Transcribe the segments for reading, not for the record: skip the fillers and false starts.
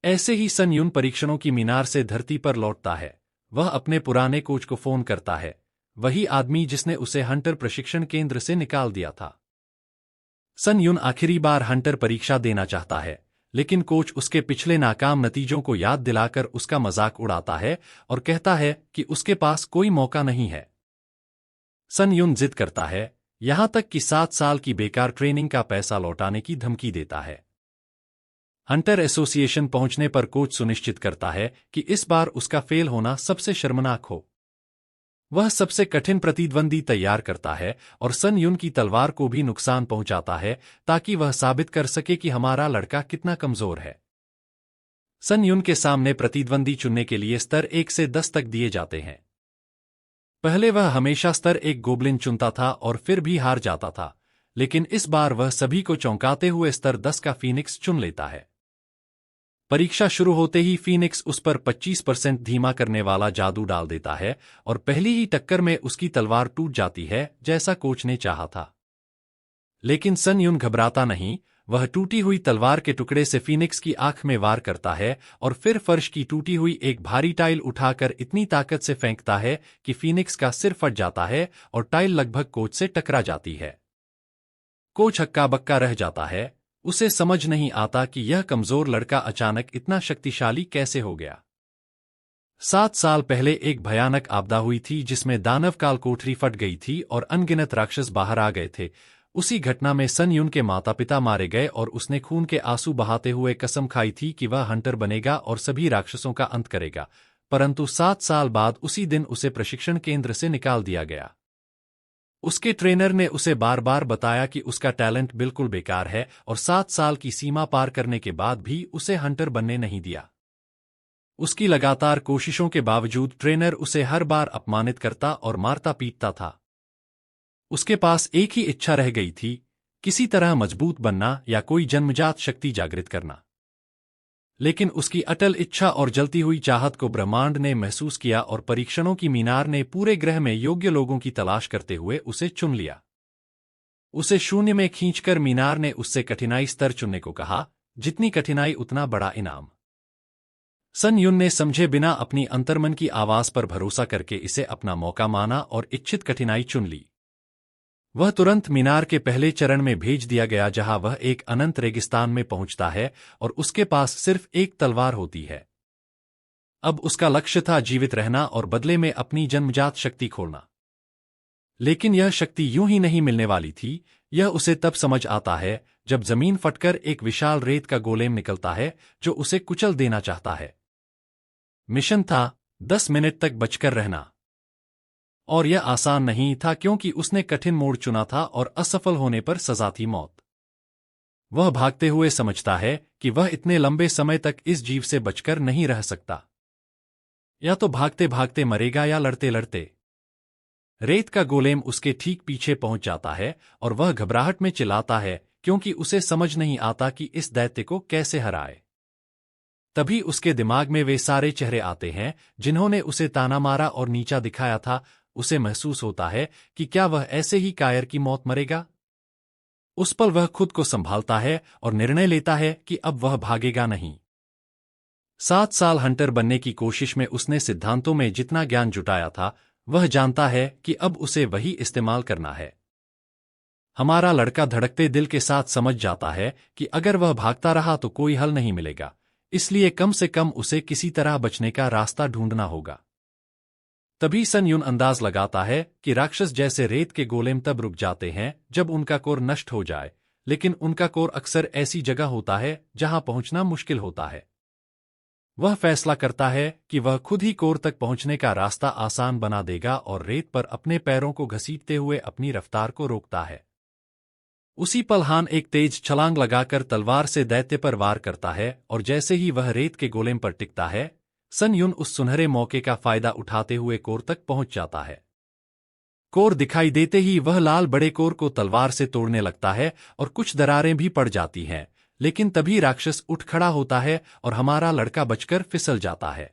ऐसे ही सन युन परीक्षणों की मीनार से धरती पर लौटता है। वह अपने पुराने कोच को फोन करता है, वही आदमी जिसने उसे हंटर प्रशिक्षण केंद्र से निकाल दिया था। सन युन आखिरी बार हंटर परीक्षा देना चाहता है, लेकिन कोच उसके पिछले नाकाम नतीजों को याद दिलाकर उसका मजाक उड़ाता है और कहता है कि उसके पास कोई मौका नहीं है। सन युन जिद करता है, यहां तक कि 7 साल की बेकार ट्रेनिंग का पैसा लौटाने की धमकी देता है। हंटर एसोसिएशन पहुंचने पर कोच सुनिश्चित करता है कि इस बार उसका फेल होना सबसे शर्मनाक हो। वह सबसे कठिन प्रतिद्वंदी तैयार करता है और सन युन की तलवार को भी नुकसान पहुंचाता है ताकि वह साबित कर सके कि हमारा लड़का कितना कमजोर है। सन युन के सामने प्रतिद्वंदी चुनने के लिए स्तर 1 से 10 तक दिए जाते हैं। पहले वह हमेशा स्तर 1 गोब्लिन चुनता था और फिर भी हार जाता था, लेकिन इस बार वह सभी को चौंकाते हुए स्तर 10 का फीनिक्स चुन लेता है। परीक्षा शुरू होते ही फीनिक्स उस पर 25% धीमा करने वाला जादू डाल देता है और पहली ही टक्कर में उसकी तलवार टूट जाती है, जैसा कोच ने चाहा था। लेकिन सन युन घबराता नहीं, वह टूटी हुई तलवार के टुकड़े से फीनिक्स की आंख में वार करता है और फिर फर्श की टूटी हुई एक भारी टाइल उठाकर इतनी ताकत से फेंकता है कि फीनिक्स का सिर फट जाता है और टाइल लगभग कोच से टकरा जाती है। कोच हक्का बक्का रह जाता है, उसे समझ नहीं आता कि यह कमजोर लड़का अचानक इतना शक्तिशाली कैसे हो गया। 7 साल पहले एक भयानक आपदा हुई थी जिसमें दानवकाल कोठरी फट गई थी और अनगिनत राक्षस बाहर आ गए थे। उसी घटना में सन युन के माता पिता मारे गए और उसने खून के आंसू बहाते हुए कसम खाई थी कि वह हंटर बनेगा और सभी राक्षसों का अंत करेगा, परंतु 7 साल बाद उसी दिन उसे प्रशिक्षण केंद्र से निकाल दिया गया। उसके ट्रेनर ने उसे बार बार बताया कि उसका टैलेंट बिल्कुल बेकार है और 7 साल की सीमा पार करने के बाद भी उसे हंटर बनने नहीं दिया। उसकी लगातार कोशिशों के बावजूद ट्रेनर उसे हर बार अपमानित करता और मारता पीटता था। उसके पास एक ही इच्छा रह गई थी, किसी तरह मजबूत बनना या कोई जन्मजात शक्ति जागृत करना। लेकिन उसकी अटल इच्छा और जलती हुई चाहत को ब्रह्मांड ने महसूस किया और परीक्षणों की मीनार ने पूरे ग्रह में योग्य लोगों की तलाश करते हुए उसे चुन लिया। उसे शून्य में खींचकर मीनार ने उससे कठिनाई स्तर चुनने को कहा, जितनी कठिनाई उतना बड़ा इनाम। सन युन ने समझे बिना अपनी अंतर्मन की आवाज पर भरोसा करके इसे अपना मौका माना और इच्छित कठिनाई चुन ली। वह तुरंत मीनार के पहले चरण में भेज दिया गया जहां वह एक अनंत रेगिस्तान में पहुंचता है और उसके पास सिर्फ एक तलवार होती है। अब उसका लक्ष्य था जीवित रहना और बदले में अपनी जन्मजात शक्ति खोना। लेकिन यह शक्ति यूं ही नहीं मिलने वाली थी, यह उसे तब समझ आता है जब जमीन फटकर एक विशाल रेत का गोलेम निकलता है जो उसे कुचल देना चाहता है। मिशन था 10 मिनट तक बचकर रहना। और यह आसान नहीं था क्योंकि उसने कठिन मोड़ चुना था और असफल होने पर सजा थी मौत। वह भागते हुए समझता है कि वह इतने लंबे समय तक इस जीव से बचकर नहीं रह सकता। या तो भागते भागते मरेगा या लड़ते लड़ते। रेत का गोलेम उसके ठीक पीछे पहुंच जाता है और वह घबराहट में चिल्लाता है क्योंकि उसे समझ नहीं आता कि इस दैत्य को कैसे हराए। तभी उसके दिमाग में वे सारे चेहरे आते हैं जिन्होंने उसे ताना मारा और नीचा दिखाया था। उसे महसूस होता है कि क्या वह ऐसे ही कायर की मौत मरेगा। उस पल वह खुद को संभालता है और निर्णय लेता है कि अब वह भागेगा नहीं। 7 साल हंटर बनने की कोशिश में उसने सिद्धांतों में जितना ज्ञान जुटाया था, वह जानता है कि अब उसे वही इस्तेमाल करना है। हमारा लड़का धड़कते दिल के साथ समझ जाता है कि अगर वह भागता रहा तो कोई हल नहीं मिलेगा, इसलिए कम से कम उसे किसी तरह बचने का रास्ता ढूंढना होगा। तभी सन युन अंदाज लगाता है कि राक्षस जैसे रेत के गोलेम तब रुक जाते हैं जब उनका कोर नष्ट हो जाए, लेकिन उनका कोर अक्सर ऐसी जगह होता है जहां पहुंचना मुश्किल होता है। वह फैसला करता है कि वह खुद ही कोर तक पहुंचने का रास्ता आसान बना देगा और रेत पर अपने पैरों को घसीटते हुए अपनी रफ्तार को रोकता है। उसी पल हान एक तेज छलांग लगाकर तलवार से दैत्य पर वार करता है और जैसे ही वह रेत के गोलेम पर टिकता है, सन युन उस सुनहरे मौके का फायदा उठाते हुए कोर तक पहुंच जाता है। कोर दिखाई देते ही वह लाल बड़े कोर को तलवार से तोड़ने लगता है और कुछ दरारें भी पड़ जाती हैं, लेकिन तभी राक्षस उठ खड़ा होता है और हमारा लड़का बचकर फिसल जाता है।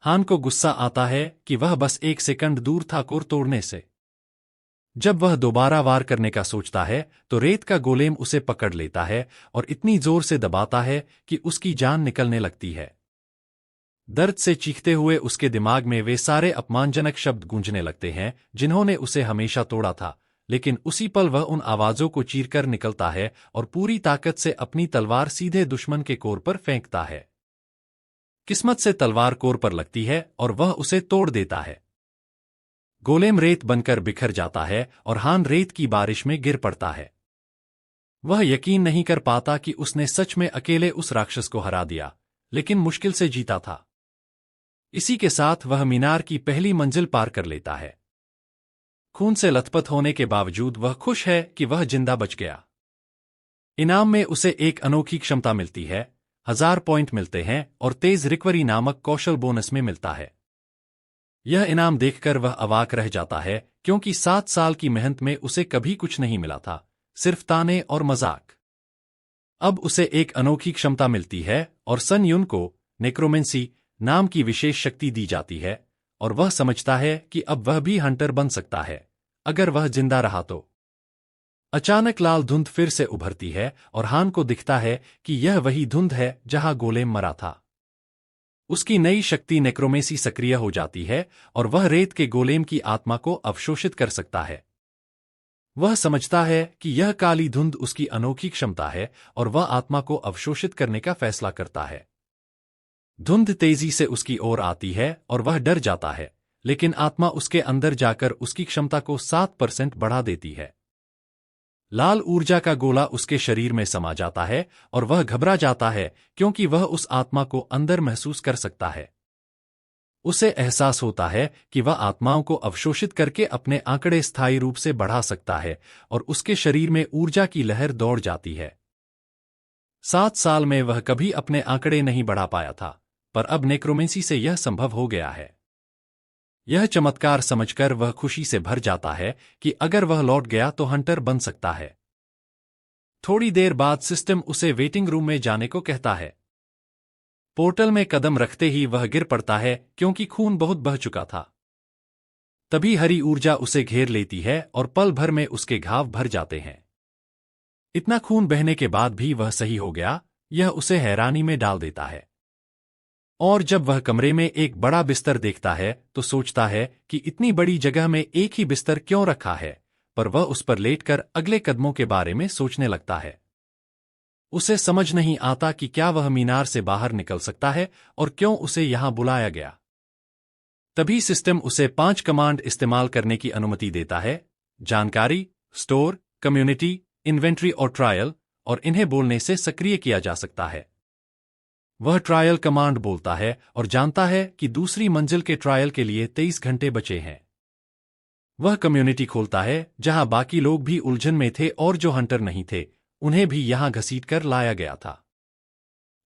हान को गुस्सा आता है कि वह बस 1 सेकंड दूर था कोर तोड़ने से। जब वह दोबारा वार करने का सोचता है तो रेत का गोलेम उसे पकड़ लेता है और इतनी जोर से दबाता है कि उसकी जान निकलने लगती है। दर्द से चीखते हुए उसके दिमाग में वे सारे अपमानजनक शब्द गूंजने लगते हैं जिन्होंने उसे हमेशा तोड़ा था, लेकिन उसी पल वह उन आवाजों को चीरकर निकलता है और पूरी ताकत से अपनी तलवार सीधे दुश्मन के कोर पर फेंकता है। किस्मत से तलवार कोर पर लगती है और वह उसे तोड़ देता है। गोलेम रेत बनकर बिखर जाता है और हान रेत की बारिश में गिर पड़ता है। वह यकीन नहीं कर पाता कि उसने सच में अकेले उस राक्षस को हरा दिया, लेकिन मुश्किल से जीता था। इसी के साथ वह मीनार की पहली मंजिल पार कर लेता है। खून से लथपथ होने के बावजूद वह खुश है कि वह जिंदा बच गया। इनाम में उसे एक अनोखी क्षमता मिलती है, 1000 पॉइंट मिलते हैं और तेज रिकवरी नामक कौशल बोनस में मिलता है। यह इनाम देखकर वह अवाक रह जाता है, क्योंकि 7 साल की मेहनत में उसे कभी कुछ नहीं मिला था, सिर्फ ताने और मजाक। अब उसे एक अनोखी क्षमता मिलती है और सन युन को नेक्रोमेंसी नाम की विशेष शक्ति दी जाती है, और वह समझता है कि अब वह भी हंटर बन सकता है, अगर वह जिंदा रहा तो। अचानक लाल धुंध फिर से उभरती है और हान को दिखता है कि यह वही धुंध है जहां गोलेम मरा था। उसकी नई शक्ति नेक्रोमेसी सक्रिय हो जाती है और वह रेत के गोलेम की आत्मा को अवशोषित कर सकता है। वह समझता है कि यह काली धुंध उसकी अनोखी क्षमता है और वह आत्मा को अवशोषित करने का फैसला करता है। धुंध तेजी से उसकी ओर आती है और वह डर जाता है, लेकिन आत्मा उसके अंदर जाकर उसकी क्षमता को 7% बढ़ा देती है। लाल ऊर्जा का गोला उसके शरीर में समा जाता है और वह घबरा जाता है, क्योंकि वह उस आत्मा को अंदर महसूस कर सकता है। उसे एहसास होता है कि वह आत्माओं को अवशोषित करके अपने आंकड़े स्थायी रूप से बढ़ा सकता है और उसके शरीर में ऊर्जा की लहर दौड़ जाती है। 7 साल में वह कभी अपने आंकड़े नहीं बढ़ा पाया था, पर अब नेक्रोमेंसी से यह संभव हो गया है। यह चमत्कार समझकर वह खुशी से भर जाता है कि अगर वह लौट गया तो हंटर बन सकता है। थोड़ी देर बाद सिस्टम उसे वेटिंग रूम में जाने को कहता है। पोर्टल में कदम रखते ही वह गिर पड़ता है, क्योंकि खून बहुत बह चुका था। तभी हरी ऊर्जा उसे घेर लेती है और पल भर में उसके घाव भर जाते हैं। इतना खून बहने के बाद भी वह सही हो गया, यह उसे हैरानी में डाल देता है। और जब वह कमरे में एक बड़ा बिस्तर देखता है तो सोचता है कि इतनी बड़ी जगह में एक ही बिस्तर क्यों रखा है, पर वह उस पर लेटकर अगले कदमों के बारे में सोचने लगता है। उसे समझ नहीं आता कि क्या वह मीनार से बाहर निकल सकता है और क्यों उसे यहां बुलाया गया। तभी सिस्टम उसे 5 कमांड इस्तेमाल करने की अनुमति देता है: जानकारी, स्टोर, कम्युनिटी, इन्वेंट्री और ट्रायल, और इन्हें बोलने से सक्रिय किया जा सकता है। वह ट्रायल कमांड बोलता है और जानता है कि दूसरी मंजिल के ट्रायल के लिए 23 घंटे बचे हैं। वह कम्युनिटी खोलता है, जहां बाकी लोग भी उलझन में थे और जो हंटर नहीं थे, उन्हें भी यहां घसीटकर लाया गया था।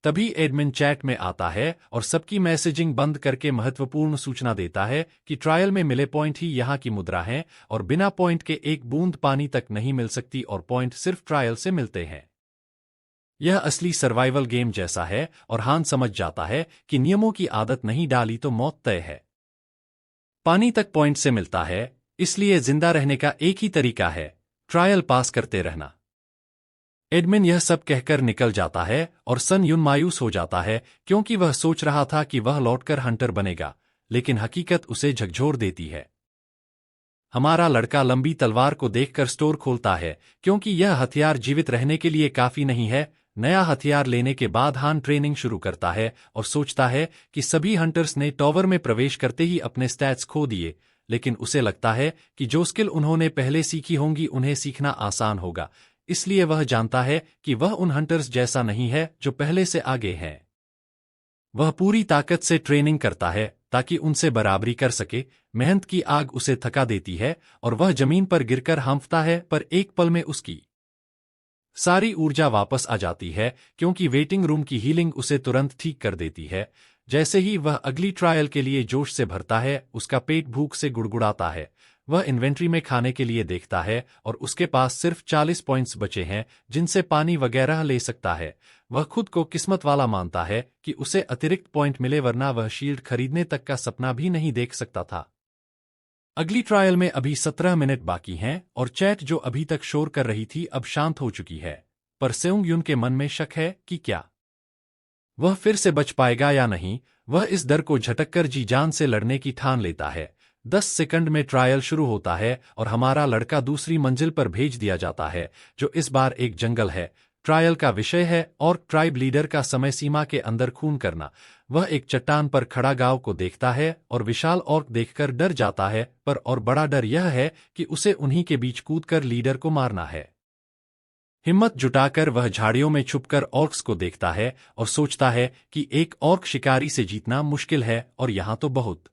तभी एडमिन चैट में आता है और सबकी मैसेजिंग बंद करके महत्वपूर्ण सूचना देता है कि ट्रायल में मिले पॉइंट ही यहां की मुद्रा हैं और बिना पॉइंट के एक बूंद पानी तक नहीं मिल सकती और पॉइंट सिर्फ ट्रायल से मिलते हैं। यह असली सर्वाइवल गेम जैसा है और हान समझ जाता है कि नियमों की आदत नहीं डाली तो मौत तय है। पानी तक पॉइंट से मिलता है, इसलिए जिंदा रहने का एक ही तरीका है, ट्रायल पास करते रहना। एडमिन यह सब कहकर निकल जाता है और सन युन मायूस हो जाता है, क्योंकि वह सोच रहा था कि वह लौटकर हंटर बनेगा, लेकिन हकीकत उसे झकझोर देती है। हमारा लड़का लंबी तलवार को देखकर स्टोर खोलता है, क्योंकि यह हथियार जीवित रहने के लिए काफी नहीं है। नया हथियार लेने के बाद हान ट्रेनिंग शुरू करता है और सोचता है कि सभी हंटर्स ने टॉवर में प्रवेश करते ही अपने स्टैट्स खो दिए, लेकिन उसे लगता है कि जो स्किल उन्होंने पहले सीखी होंगी उन्हें सीखना आसान होगा, इसलिए वह जानता है कि वह उन हंटर्स जैसा नहीं है जो पहले से आगे हैं। वह पूरी ताकत से ट्रेनिंग करता है ताकि उनसे बराबरी कर सके। मेहनत की आग उसे थका देती है और वह जमीन पर गिरकर हांफता है, पर एक पल में उसकी सारी ऊर्जा वापस आ जाती है, क्योंकि वेटिंग रूम की हीलिंग उसे तुरंत ठीक कर देती है। जैसे ही वह अगली ट्रायल के लिए जोश से भरता है, उसका पेट भूख से गुड़गुड़ाता है। वह इन्वेंट्री में खाने के लिए देखता है और उसके पास सिर्फ 40 पॉइंट्स बचे हैं, जिनसे पानी वगैरह ले सकता है। वह खुद को किस्मत वाला मानता है कि उसे अतिरिक्त पॉइंट मिले, वरना वह शील्ड खरीदने तक का सपना भी नहीं देख सकता था। अगली ट्रायल में अभी 17 मिनट बाकी हैं और चैट जो अभी तक शोर कर रही थी अब शांत हो चुकी है। पर सेऊंग यून के मन में शक है कि क्या वह फिर से बच पाएगा या नहीं। वह इस डर को झटककर जी जान से लड़ने की ठान लेता है। 10 सेकंड में ट्रायल शुरू होता है और हमारा लड़का दूसरी मंजिल पर भेज दिया जाता है, जो इस बार एक जंगल है। ट्रायल का विषय है ऑर्क ट्राइब लीडर का समय सीमा के अंदर खून करना। वह एक चट्टान पर खड़ा गांव को देखता है और विशाल ऑर्क देखकर डर जाता है, पर और बड़ा डर यह है कि उसे उन्हीं के बीच कूदकर लीडर को मारना है। हिम्मत जुटाकर वह झाड़ियों में छुपकर ऑर्क्स को देखता है और सोचता है कि एक ऑर्क शिकारी से जीतना मुश्किल है और यहां तो बहुत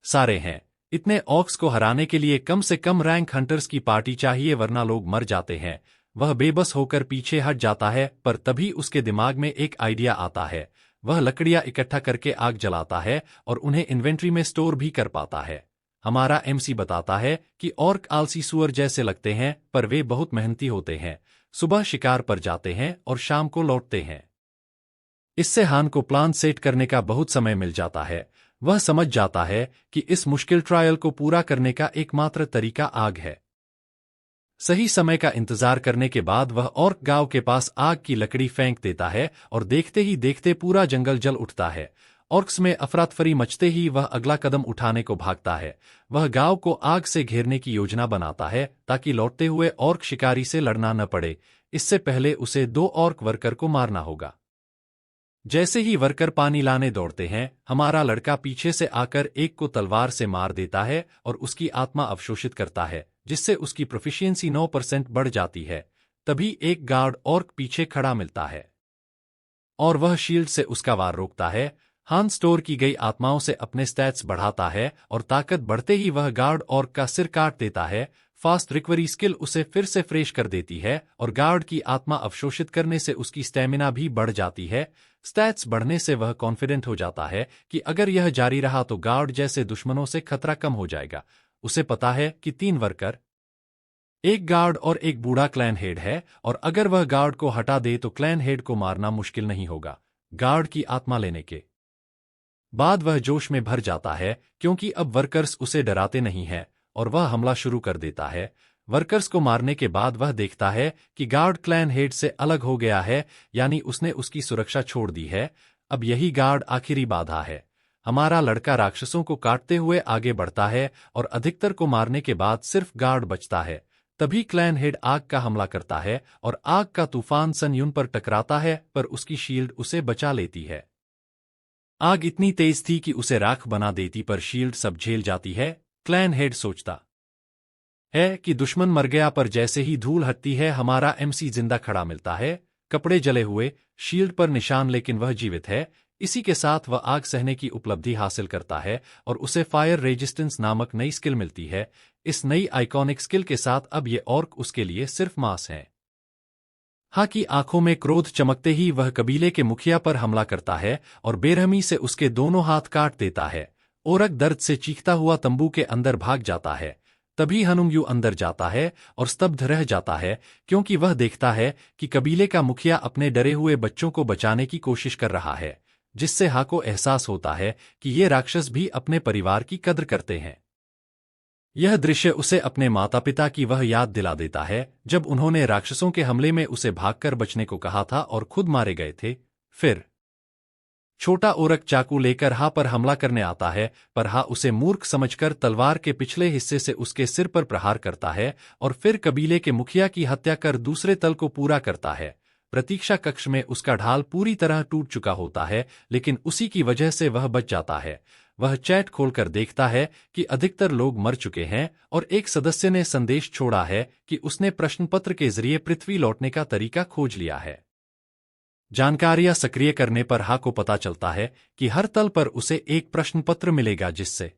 सारे हैं। इतने ऑर्क्स को हराने के लिए कम से कम रैंक हंटर्स की पार्टी चाहिए, वरना लोग मर जाते हैं। वह बेबस होकर पीछे हट जाता है, पर तभी उसके दिमाग में एक आइडिया आता है। वह लकड़ियां इकट्ठा करके आग जलाता है और उन्हें इन्वेंट्री में स्टोर भी कर पाता है। हमारा एमसी बताता है कि ऑर्क आलसी सुअर जैसे लगते हैं, पर वे बहुत मेहनती होते हैं। सुबह शिकार पर जाते हैं और शाम को लौटते हैं। इससे हान को प्लान सेट करने का बहुत समय मिल जाता है। वह समझ जाता है कि इस मुश्किल ट्रायल को पूरा करने का एकमात्र तरीका आग है। सही समय का इंतजार करने के बाद वह ऑर्क गांव के पास आग की लकड़ी फेंक देता है और देखते ही देखते पूरा जंगल जल उठता है। ऑर्क्स में अफरातफरी मचते ही वह अगला कदम उठाने को भागता है। वह गांव को आग से घेरने की योजना बनाता है ताकि लौटते हुए ऑर्क शिकारी से लड़ना न पड़े। इससे पहले उसे 2 ऑर्क वर्कर को मारना होगा। जैसे ही वर्कर पानी लाने दौड़ते हैं, हमारा लड़का पीछे से आकर एक को तलवार से मार देता है और उसकी आत्मा अवशोषित करता है, जिससे उसकी प्रोफिशिएंसी 9% बढ़ जाती है। तभी एक गार्ड ऑर्क पीछे खड़ा मिलता है और वह शील्ड से उसका वार रोकता है। हान स्टोर की गई आत्माओं से अपने स्टैट्स बढ़ाता है और ताकत बढ़ते ही वह गार्ड ऑर्क का सिर काट देता है। फास्ट रिकवरी स्किल उसे फिर से फ्रेश कर देती है और गार्ड की आत्मा अवशोषित करने से उसकी स्टैमिना भी बढ़ जाती है। स्टैट्स बढ़ने से वह कॉन्फिडेंट हो जाता है कि अगर यह जारी रहा तो गार्ड जैसे दुश्मनों से खतरा कम हो जाएगा। उसे पता है कि 3 वर्कर, एक गार्ड और एक बूढ़ा क्लैन हेड है, और अगर वह गार्ड को हटा दे तो क्लैन हेड को मारना मुश्किल नहीं होगा। गार्ड की आत्मा लेने के बाद वह जोश में भर जाता है, क्योंकि अब वर्कर्स उसे डराते नहीं हैं और वह हमला शुरू कर देता है। वर्कर्स को मारने के बाद वह देखता है कि गार्ड क्लैन हेड से अलग हो गया है, यानी उसने उसकी सुरक्षा छोड़ दी है। अब यही गार्ड आखिरी बाधा है। हमारा लड़का राक्षसों को काटते हुए आगे बढ़ता है और अधिकतर को मारने के बाद सिर्फ गार्ड बचता है। तभी क्लैन हेड आग का हमला करता है और आग का तूफान सन यून पर टकराता है, पर उसकी शील्ड उसे बचा लेती है। आग इतनी तेज थी कि उसे राख बना देती, पर शील्ड सब झेल जाती है। क्लैन हेड सोचता है कि दुश्मन मर गया, पर जैसे ही धूल हटती है हमारा एमसी जिंदा खड़ा मिलता है। कपड़े जले हुए, शील्ड पर निशान, लेकिन वह जीवित है। इसी के साथ वह आग सहने की उपलब्धि हासिल करता है और उसे फायर रेजिस्टेंस नामक नई स्किल मिलती है। इस नई आइकॉनिक स्किल के साथ अब ये ऑर्क उसके लिए सिर्फ मांस है। हा की आंखों में क्रोध चमकते ही वह कबीले के मुखिया पर हमला करता है और बेरहमी से उसके दोनों हाथ काट देता है। ओरक दर्द से चीखता हुआ तंबू के अंदर भाग जाता है। तभी हनुंगयू अंदर जाता है और स्तब्ध रह जाता है, क्योंकि वह देखता है कि कबीले का मुखिया अपने डरे हुए बच्चों को बचाने की कोशिश कर रहा है, जिससे हा को एहसास होता है कि ये राक्षस भी अपने परिवार की कद्र करते हैं। यह दृश्य उसे अपने माता पिता की वह याद दिला देता है जब उन्होंने राक्षसों के हमले में उसे भागकर बचने को कहा था और खुद मारे गए थे। फिर छोटा ओरक चाकू लेकर हा पर हमला करने आता है, पर हा उसे मूर्ख समझकर तलवार के पिछले हिस्से से उसके सिर पर प्रहार करता है और फिर कबीले के मुखिया की हत्या कर दूसरे तल को पूरा करता है। प्रतीक्षा कक्ष में उसका ढाल पूरी तरह टूट चुका होता है, लेकिन उसी की वजह से वह बच जाता है। वह चैट खोलकर देखता है कि अधिकतर लोग मर चुके हैं और एक सदस्य ने संदेश छोड़ा है कि उसने प्रश्नपत्र के जरिए पृथ्वी लौटने का तरीका खोज लिया है। जानकारियां सक्रिय करने पर हा को पता चलता है कि हर तल पर उसे एक प्रश्नपत्र मिलेगा, जिससे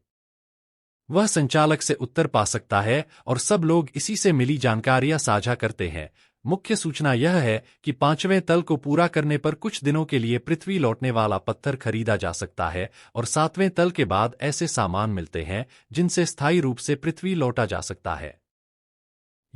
वह संचालक से उत्तर पा सकता है और सब लोग इसी से मिली जानकारियां साझा करते हैं। मुख्य सूचना यह है कि 5वें तल को पूरा करने पर कुछ दिनों के लिए पृथ्वी लौटने वाला पत्थर खरीदा जा सकता है और 7वें तल के बाद ऐसे सामान मिलते हैं जिनसे स्थायी रूप से पृथ्वी लौटा जा सकता है।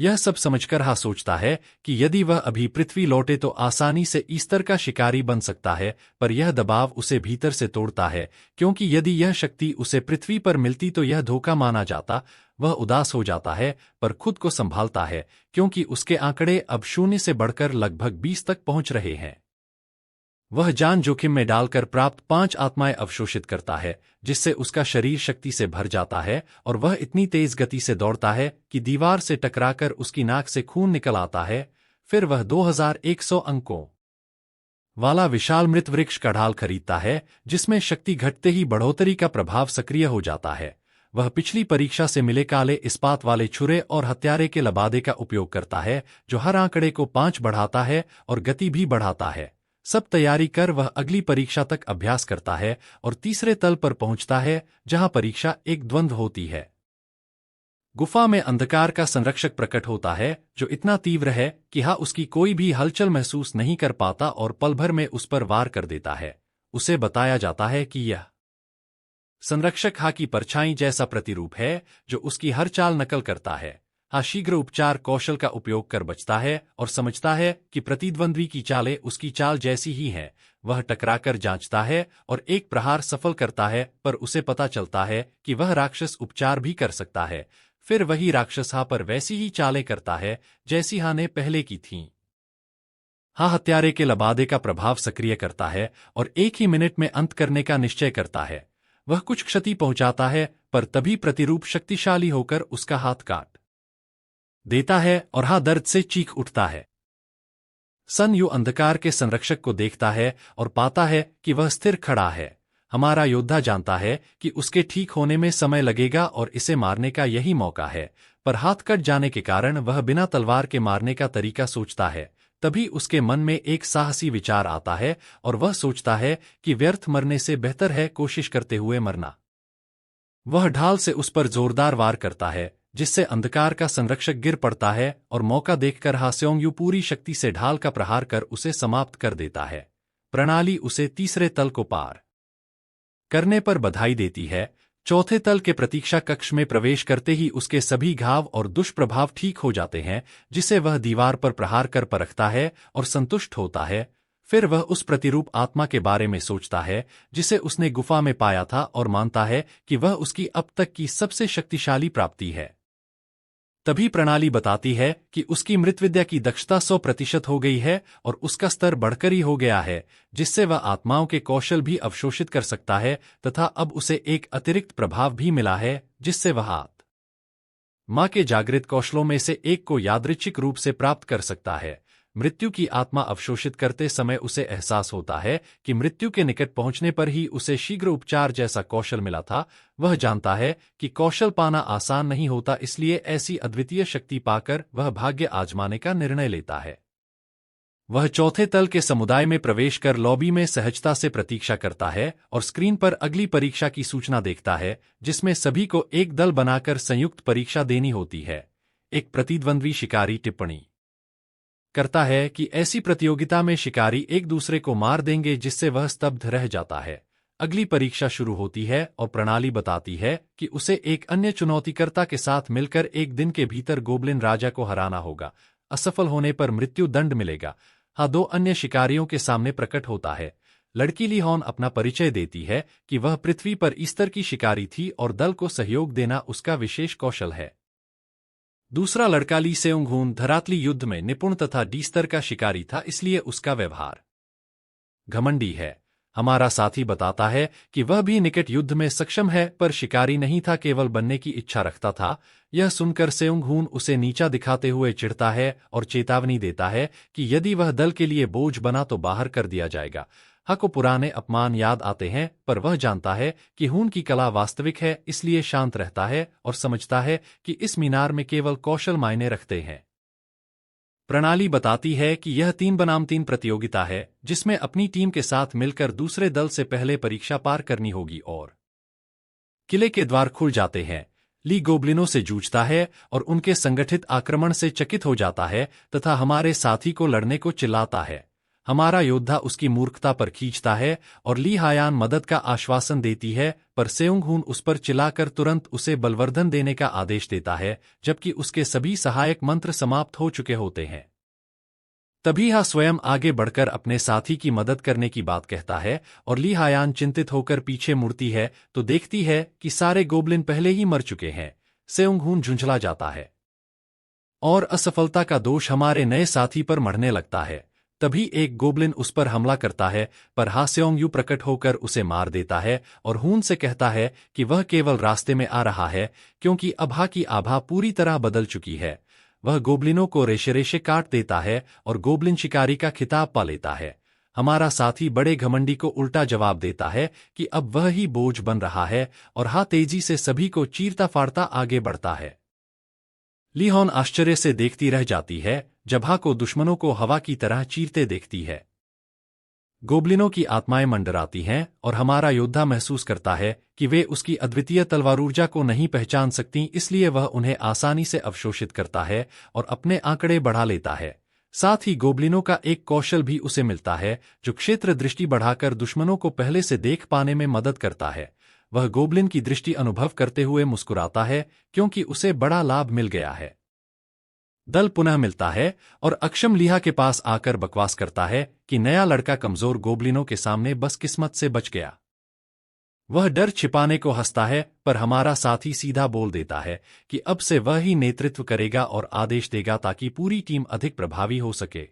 यह सब समझकर हा सोचता है कि यदि वह अभी पृथ्वी लौटे तो आसानी से ईस्टर का शिकारी बन सकता है, पर यह दबाव उसे भीतर से तोड़ता है, क्योंकि यदि यह शक्ति उसे पृथ्वी पर मिलती तो यह धोखा माना जाता। वह उदास हो जाता है, पर खुद को संभालता है, क्योंकि उसके आंकड़े अब 0 से बढ़कर लगभग 20 तक पहुंच रहे हैं। वह जान जोखिम में डालकर प्राप्त 5 आत्माएं अवशोषित करता है, जिससे उसका शरीर शक्ति से भर जाता है और वह इतनी तेज गति से दौड़ता है कि दीवार से टकराकर उसकी नाक से खून निकल आता है। फिर वह 2100 अंकों वाला विशाल मृत वृक्ष का ढाल खरीदता है, जिसमें शक्ति घटते ही बढ़ोतरी का प्रभाव सक्रिय हो जाता है। वह पिछली परीक्षा से मिले काले इस्पात वाले छुरे और हत्यारे के लबादे का उपयोग करता है, जो हर आंकड़े को 5 बढ़ाता है और गति भी बढ़ाता है। सब तैयारी कर वह अगली परीक्षा तक अभ्यास करता है और तीसरे तल पर पहुंचता है, जहां परीक्षा एक द्वंद्व होती है। गुफा में अंधकार का संरक्षक प्रकट होता है, जो इतना तीव्र है कि उसकी कोई भी हलचल महसूस नहीं कर पाता और पल भर में उस पर वार कर देता है। उसे बताया जाता है कि यह संरक्षक की परछाई जैसा प्रतिरूप है, जो उसकी हर चाल नकल करता है। शीघ्र उपचार कौशल का उपयोग कर बचता है और समझता है कि प्रतिद्वंद्वी की चालें उसकी चाल जैसी ही हैं। वह टकराकर जांचता है और एक प्रहार सफल करता है, पर उसे पता चलता है कि वह राक्षस उपचार भी कर सकता है। फिर वही राक्षस पर वैसी ही चालें करता है जैसी ने पहले की थीं। हत्यारे के लबादे का प्रभाव सक्रिय करता है और 1 ही मिनट में अंत करने का निश्चय करता है। वह कुछ क्षति पहुंचाता है, पर तभी प्रतिरूप शक्तिशाली होकर उसका हाथ काट देता है और दर्द से चीख उठता है। सन यू अंधकार के संरक्षक को देखता है और पाता है कि वह स्थिर खड़ा है। हमारा योद्धा जानता है कि उसके ठीक होने में समय लगेगा और इसे मारने का यही मौका है, पर हाथ कट जाने के कारण वह बिना तलवार के मारने का तरीका सोचता है। तभी उसके मन में एक साहसी विचार आता है और वह सोचता है कि व्यर्थ मरने से बेहतर है कोशिश करते हुए मरना। वह ढाल से उस पर जोरदार वार करता है, जिससे अंधकार का संरक्षक गिर पड़ता है और मौका देखकर सेओंग-यू पूरी शक्ति से ढाल का प्रहार कर उसे समाप्त कर देता है। प्रणाली उसे तीसरे तल को पार करने पर बधाई देती है। चौथे तल के प्रतीक्षा कक्ष में प्रवेश करते ही उसके सभी घाव और दुष्प्रभाव ठीक हो जाते हैं, जिसे वह दीवार पर प्रहार कर परखता है और संतुष्ट होता है। फिर वह उस प्रतिरूप आत्मा के बारे में सोचता है जिसे उसने गुफा में पाया था और मानता है कि वह उसकी अब तक की सबसे शक्तिशाली प्राप्ति है। तभी प्रणाली बताती है कि उसकी मृतविद्या की दक्षता 100% हो गई है और उसका स्तर बढ़कर ही हो गया है, जिससे वह आत्माओं के कौशल भी अवशोषित कर सकता है, तथा अब उसे एक अतिरिक्त प्रभाव भी मिला है, जिससे वह आत्मा के जागृत कौशलों में से एक को यादृच्छिक रूप से प्राप्त कर सकता है। मृत्यु की आत्मा अवशोषित करते समय उसे एहसास होता है कि मृत्यु के निकट पहुंचने पर ही उसे शीघ्र उपचार जैसा कौशल मिला था। वह जानता है कि कौशल पाना आसान नहीं होता, इसलिए ऐसी अद्वितीय शक्ति पाकर वह भाग्य आजमाने का निर्णय लेता है। वह चौथे तल के समुदाय में प्रवेश कर लॉबी में सहजता से प्रतीक्षा करता है और स्क्रीन पर अगली परीक्षा की सूचना देखता है, जिसमें सभी को एक दल बनाकर संयुक्त परीक्षा देनी होती है। एक प्रतिद्वंद्वी शिकारी टिप्पणी करता है कि ऐसी प्रतियोगिता में शिकारी एक दूसरे को मार देंगे, जिससे वह स्तब्ध रह जाता है। अगली परीक्षा शुरू होती है और प्रणाली बताती है कि उसे एक अन्य चुनौतीकर्ता के साथ मिलकर एक दिन के भीतर गोब्लिन राजा को हराना होगा। असफल होने पर मृत्यु दंड मिलेगा। 2 अन्य शिकारियों के सामने प्रकट होता है। लड़की ली हॉन अपना परिचय देती है कि वह पृथ्वी पर ईस्टर की शिकारी थी और दल को सहयोग देना उसका विशेष कौशल है। दूसरा लड़का ली सेओंग-हून धरातली युद्ध में निपुण तथा डी स्तर का शिकारी था, इसलिए उसका व्यवहार घमंडी है। हमारा साथी बताता है कि वह भी निकट युद्ध में सक्षम है, पर शिकारी नहीं था, केवल बनने की इच्छा रखता था। यह सुनकर सेओंग-हून उसे नीचा दिखाते हुए चिढ़ता है और चेतावनी देता है कि यदि वह दल के लिए बोझ बना तो बाहर कर दिया जाएगा। को पुराने अपमान याद आते हैं, पर वह जानता है कि हून की कला वास्तविक है, इसलिए शांत रहता है और समझता है कि इस मीनार में केवल कौशल मायने रखते हैं। प्रणाली बताती है कि यह 3 बनाम 3 प्रतियोगिता है, जिसमें अपनी टीम के साथ मिलकर दूसरे दल से पहले परीक्षा पार करनी होगी और किले के द्वार खुल जाते हैं। ली गोब्लिनों से जूझता है और उनके संगठित आक्रमण से चकित हो जाता है तथा हमारे साथी को लड़ने को चिल्लाता है। हमारा योद्धा उसकी मूर्खता पर खींचता है और ली हायान मदद का आश्वासन देती है, पर सेउंगहून उस पर चिल्लाकर तुरंत उसे बलवर्धन देने का आदेश देता है, जबकि उसके सभी सहायक मंत्र समाप्त हो चुके होते हैं। तभी हा स्वयं आगे बढ़कर अपने साथी की मदद करने की बात कहता है और ली हायान चिंतित होकर पीछे मुड़ती है तो देखती है कि सारे गोबलिन पहले ही मर चुके हैं। सेउंगहून झुंझला जाता है और असफलता का दोष हमारे नए साथी पर मढ़ने लगता है। तभी एक गोबलिन उस पर हमला करता है, पर हा सेओंगयू प्रकट होकर उसे मार देता है और हून से कहता है कि वह केवल रास्ते में आ रहा है, क्योंकि अब हा की आभा पूरी तरह बदल चुकी है। वह गोबलिनों को रेशे रेशे काट देता है और गोबलिन शिकारी का खिताब पा लेता है। हमारा साथी बड़े घमंडी को उल्टा जवाब देता है कि अब वह ही बोझ बन रहा है और हा तेजी से सभी को चीरता फाड़ता आगे बढ़ता है। ली हॉन आश्चर्य से देखती रह जाती है जब हा को दुश्मनों को हवा की तरह चीरते देखती है। गोबलिनों की आत्माएं मंडराती हैं और हमारा योद्धा महसूस करता है कि वे उसकी अद्वितीय तलवार ऊर्जा को नहीं पहचान सकती, इसलिए वह उन्हें आसानी से अवशोषित करता है और अपने आंकड़े बढ़ा लेता है। साथ ही गोबलिनों का एक कौशल भी उसे मिलता है जो क्षेत्र दृष्टि बढ़ाकर दुश्मनों को पहले से देख पाने में मदद करता है। वह गोबलिन की दृष्टि अनुभव करते हुए मुस्कुराता है, क्योंकि उसे बड़ा लाभ मिल गया है। दल पुनः मिलता है और अक्षम लीहा के पास आकर बकवास करता है कि नया लड़का कमजोर गोबलिनों के सामने बस किस्मत से बच गया। वह डर छिपाने को हंसता है, पर हमारा साथी सीधा बोल देता है कि अब से वह ही नेतृत्व करेगा और आदेश देगा ताकि पूरी टीम अधिक प्रभावी हो सके।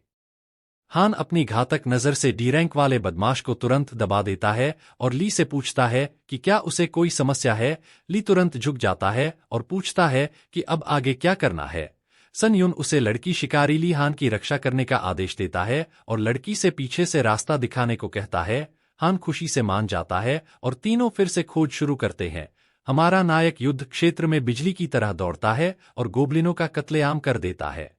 हान अपनी घातक नजर से डी रैंक वाले बदमाश को तुरंत दबा देता है और ली से पूछता है कि क्या उसे कोई समस्या है। ली तुरंत झुक जाता है और पूछता है कि अब आगे क्या करना है। सन युन उसे लड़की शिकारी ली हान की रक्षा करने का आदेश देता है और लड़की से पीछे से रास्ता दिखाने को कहता है। हान खुशी से मान जाता है और तीनों फिर से खोज शुरू करते हैं। हमारा नायक युद्ध क्षेत्र में बिजली की तरह दौड़ता है और गोबलिनों का कत्लेआम कर देता है।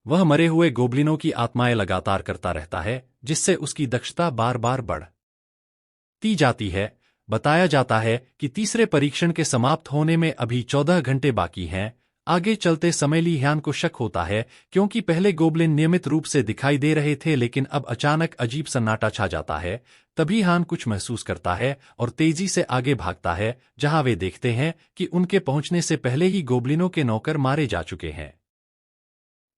वह मरे हुए गोबलिनों की आत्माएं लगातार करता रहता है, जिससे उसकी दक्षता बार बार बढ़ती जाती है। बताया जाता है कि तीसरे परीक्षण के समाप्त होने में अभी 14 घंटे बाकी हैं। आगे चलते समय ली ह्यान को शक होता है, क्योंकि पहले गोबलिन नियमित रूप से दिखाई दे रहे थे, लेकिन अब अचानक अजीब सन्नाटा छा जाता है। तभी हान कुछ महसूस करता है और तेजी से आगे भागता है, जहां वे देखते हैं कि उनके पहुंचने से पहले ही गोबलिनों के नौकर मारे जा चुके हैं।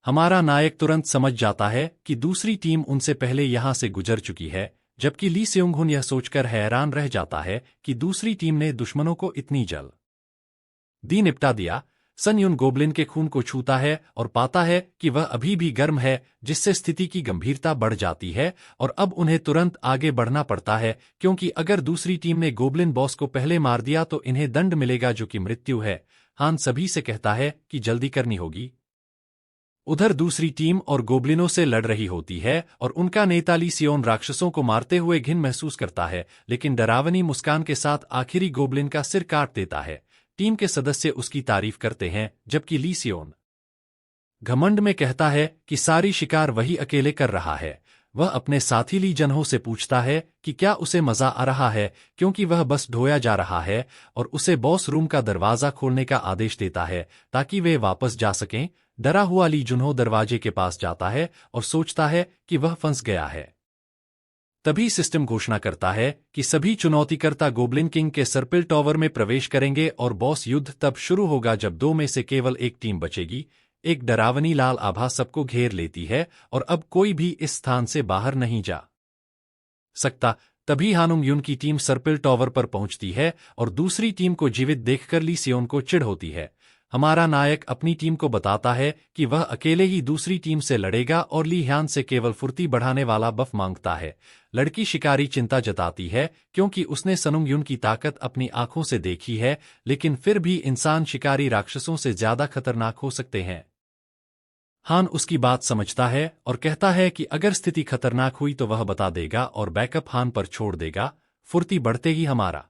हमारा नायक तुरंत समझ जाता है कि दूसरी टीम उनसे पहले यहां से गुजर चुकी है, जबकि ली सेउंगहुन यह सोचकर हैरान रह जाता है कि दूसरी टीम ने दुश्मनों को इतनी जल्दी निपटा दिया। सन युन गोबलिन के खून को छूता है और पाता है कि वह अभी भी गर्म है, जिससे स्थिति की गंभीरता बढ़ जाती है और अब उन्हें तुरंत आगे बढ़ना पड़ता है, क्योंकि अगर दूसरी टीम ने गोबलिन बॉस को पहले मार दिया तो इन्हें दंड मिलेगा, जो कि मृत्यु है। हान सभी से कहता है कि जल्दी करनी होगी। उधर दूसरी टीम और गोबलिनों से लड़ रही होती है और उनका नेता ली सियोन राक्षसों को मारते हुए घिन महसूस करता है, लेकिन डरावनी मुस्कान के साथ आखिरी गोबलिन का सिर काट देता है। टीम के सदस्य उसकी तारीफ करते हैं, जबकि ली सियोन घमंड में कहता है कि सारी शिकार वही अकेले कर रहा है। वह अपने साथी ली जनहो से पूछता है कि क्या उसे मजा आ रहा है, क्योंकि वह बस ढोया जा रहा है, और उसे बॉस रूम का दरवाजा खोलने का आदेश देता है ताकि वे वापस जा सकें। डरा हुआ ली जुन्हो दरवाजे के पास जाता है और सोचता है कि वह फंस गया है। तभी सिस्टम घोषणा करता है कि सभी चुनौतीकर्ता गोबलिन किंग के सर्पिल टॉवर में प्रवेश करेंगे और बॉस युद्ध तब शुरू होगा जब दो में से केवल एक टीम बचेगी। एक डरावनी लाल आभा सबको घेर लेती है और अब कोई भी इस स्थान से बाहर नहीं जा सकता। तभी हानुम युन की टीम सर्पिल टॉवर पर पहुंचती है और दूसरी टीम को जीवित देखकर ली सियोन को चिढ़ होती है। हमारा नायक अपनी टीम को बताता है कि वह अकेले ही दूसरी टीम से लड़ेगा और ली ह्यान से केवल फुर्ती बढ़ाने वाला बफ मांगता है। लड़की शिकारी चिंता जताती है, क्योंकि उसने सनुंग युन की ताकत अपनी आंखों से देखी है, लेकिन फिर भी इंसान शिकारी राक्षसों से ज्यादा खतरनाक हो सकते हैं। हान उसकी बात समझता है और कहता है कि अगर स्थिति खतरनाक हुई तो वह बता देगा और बैकअप हान पर छोड़ देगा। फुर्ती बढ़ते ही हमारा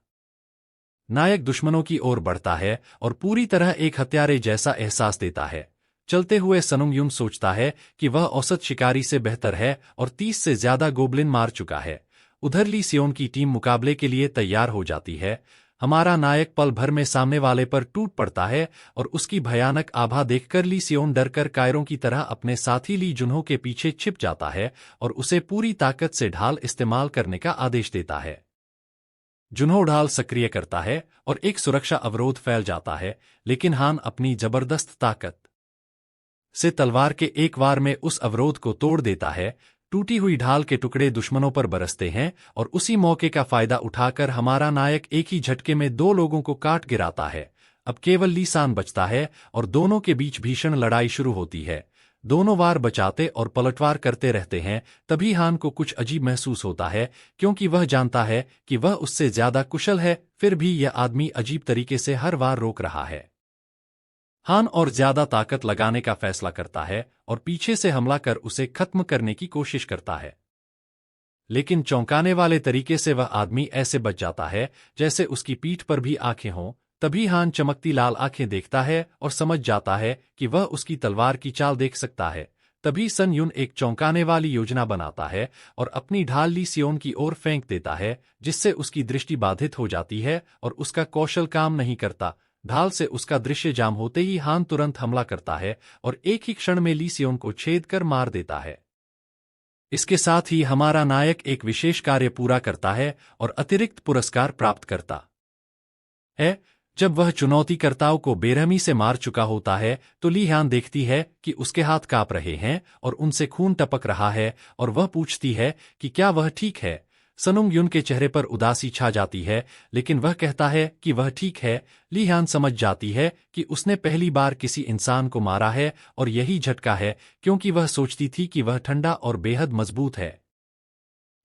नायक दुश्मनों की ओर बढ़ता है और पूरी तरह एक हत्यारे जैसा एहसास देता है। चलते हुए सनुंग युन सोचता है कि वह औसत शिकारी से बेहतर है और 30 से ज्यादा गोबलिन मार चुका है। उधर ली सियोन की टीम मुकाबले के लिए तैयार हो जाती है। हमारा नायक पल भर में सामने वाले पर टूट पड़ता है और उसकी भयानक आभा देखकर ली सियोन डरकर कायरों की तरह अपने साथी ली जुन्हो के पीछे छिप जाता है और उसे पूरी ताकत से ढाल इस्तेमाल करने का आदेश देता है। जुन्हो ढाल सक्रिय करता है और एक सुरक्षा अवरोध फैल जाता है, लेकिन हान अपनी जबरदस्त ताकत से तलवार के एक वार में उस अवरोध को तोड़ देता है। टूटी हुई ढाल के टुकड़े दुश्मनों पर बरसते हैं और उसी मौके का फायदा उठाकर हमारा नायक एक ही झटके में 2 लोगों को काट गिराता है। अब केवल ली सान बचता है और दोनों के बीच भीषण लड़ाई शुरू होती है। दोनों वार बचाते और पलटवार करते रहते हैं। तभी हान को कुछ अजीब महसूस होता है, क्योंकि वह जानता है कि वह उससे ज्यादा कुशल है, फिर भी यह आदमी अजीब तरीके से हर वार रोक रहा है। हान और ज्यादा ताकत लगाने का फैसला करता है और पीछे से हमला कर उसे खत्म करने की कोशिश करता है, लेकिन चौंकाने वाले तरीके से वह आदमी ऐसे बच जाता है जैसे उसकी पीठ पर भी आंखें हों। तभी हान चमकती लाल आंखें देखता है और समझ जाता है कि वह उसकी तलवार की चाल देख सकता है। तभी सन युन एक चौंकाने वाली योजना बनाता है और अपनी ढाल ली सियोन की ओर फेंक देता है, जिससे उसकी दृष्टि बाधित हो जाती है और उसका कौशल काम नहीं करता। ढाल से उसका दृश्य जाम होते ही हान तुरंत हमला करता है और एक ही क्षण में ली सियोन को छेद कर मार देता है। इसके साथ ही हमारा नायक एक विशेष कार्य पूरा करता है और अतिरिक्त पुरस्कार प्राप्त करता है। जब वह चुनौतीकर्ताओं को बेरहमी से मार चुका होता है तो ली हान देखती है कि उसके हाथ कांप रहे हैं और उनसे खून टपक रहा है, और वह पूछती है कि क्या वह ठीक है। सनुंग युन के चेहरे पर उदासी छा जाती है, लेकिन वह कहता है कि वह ठीक है। ली हान समझ जाती है कि उसने पहली बार किसी इंसान को मारा है और यही झटका है, क्योंकि वह सोचती थी कि वह ठंडा और बेहद मजबूत है।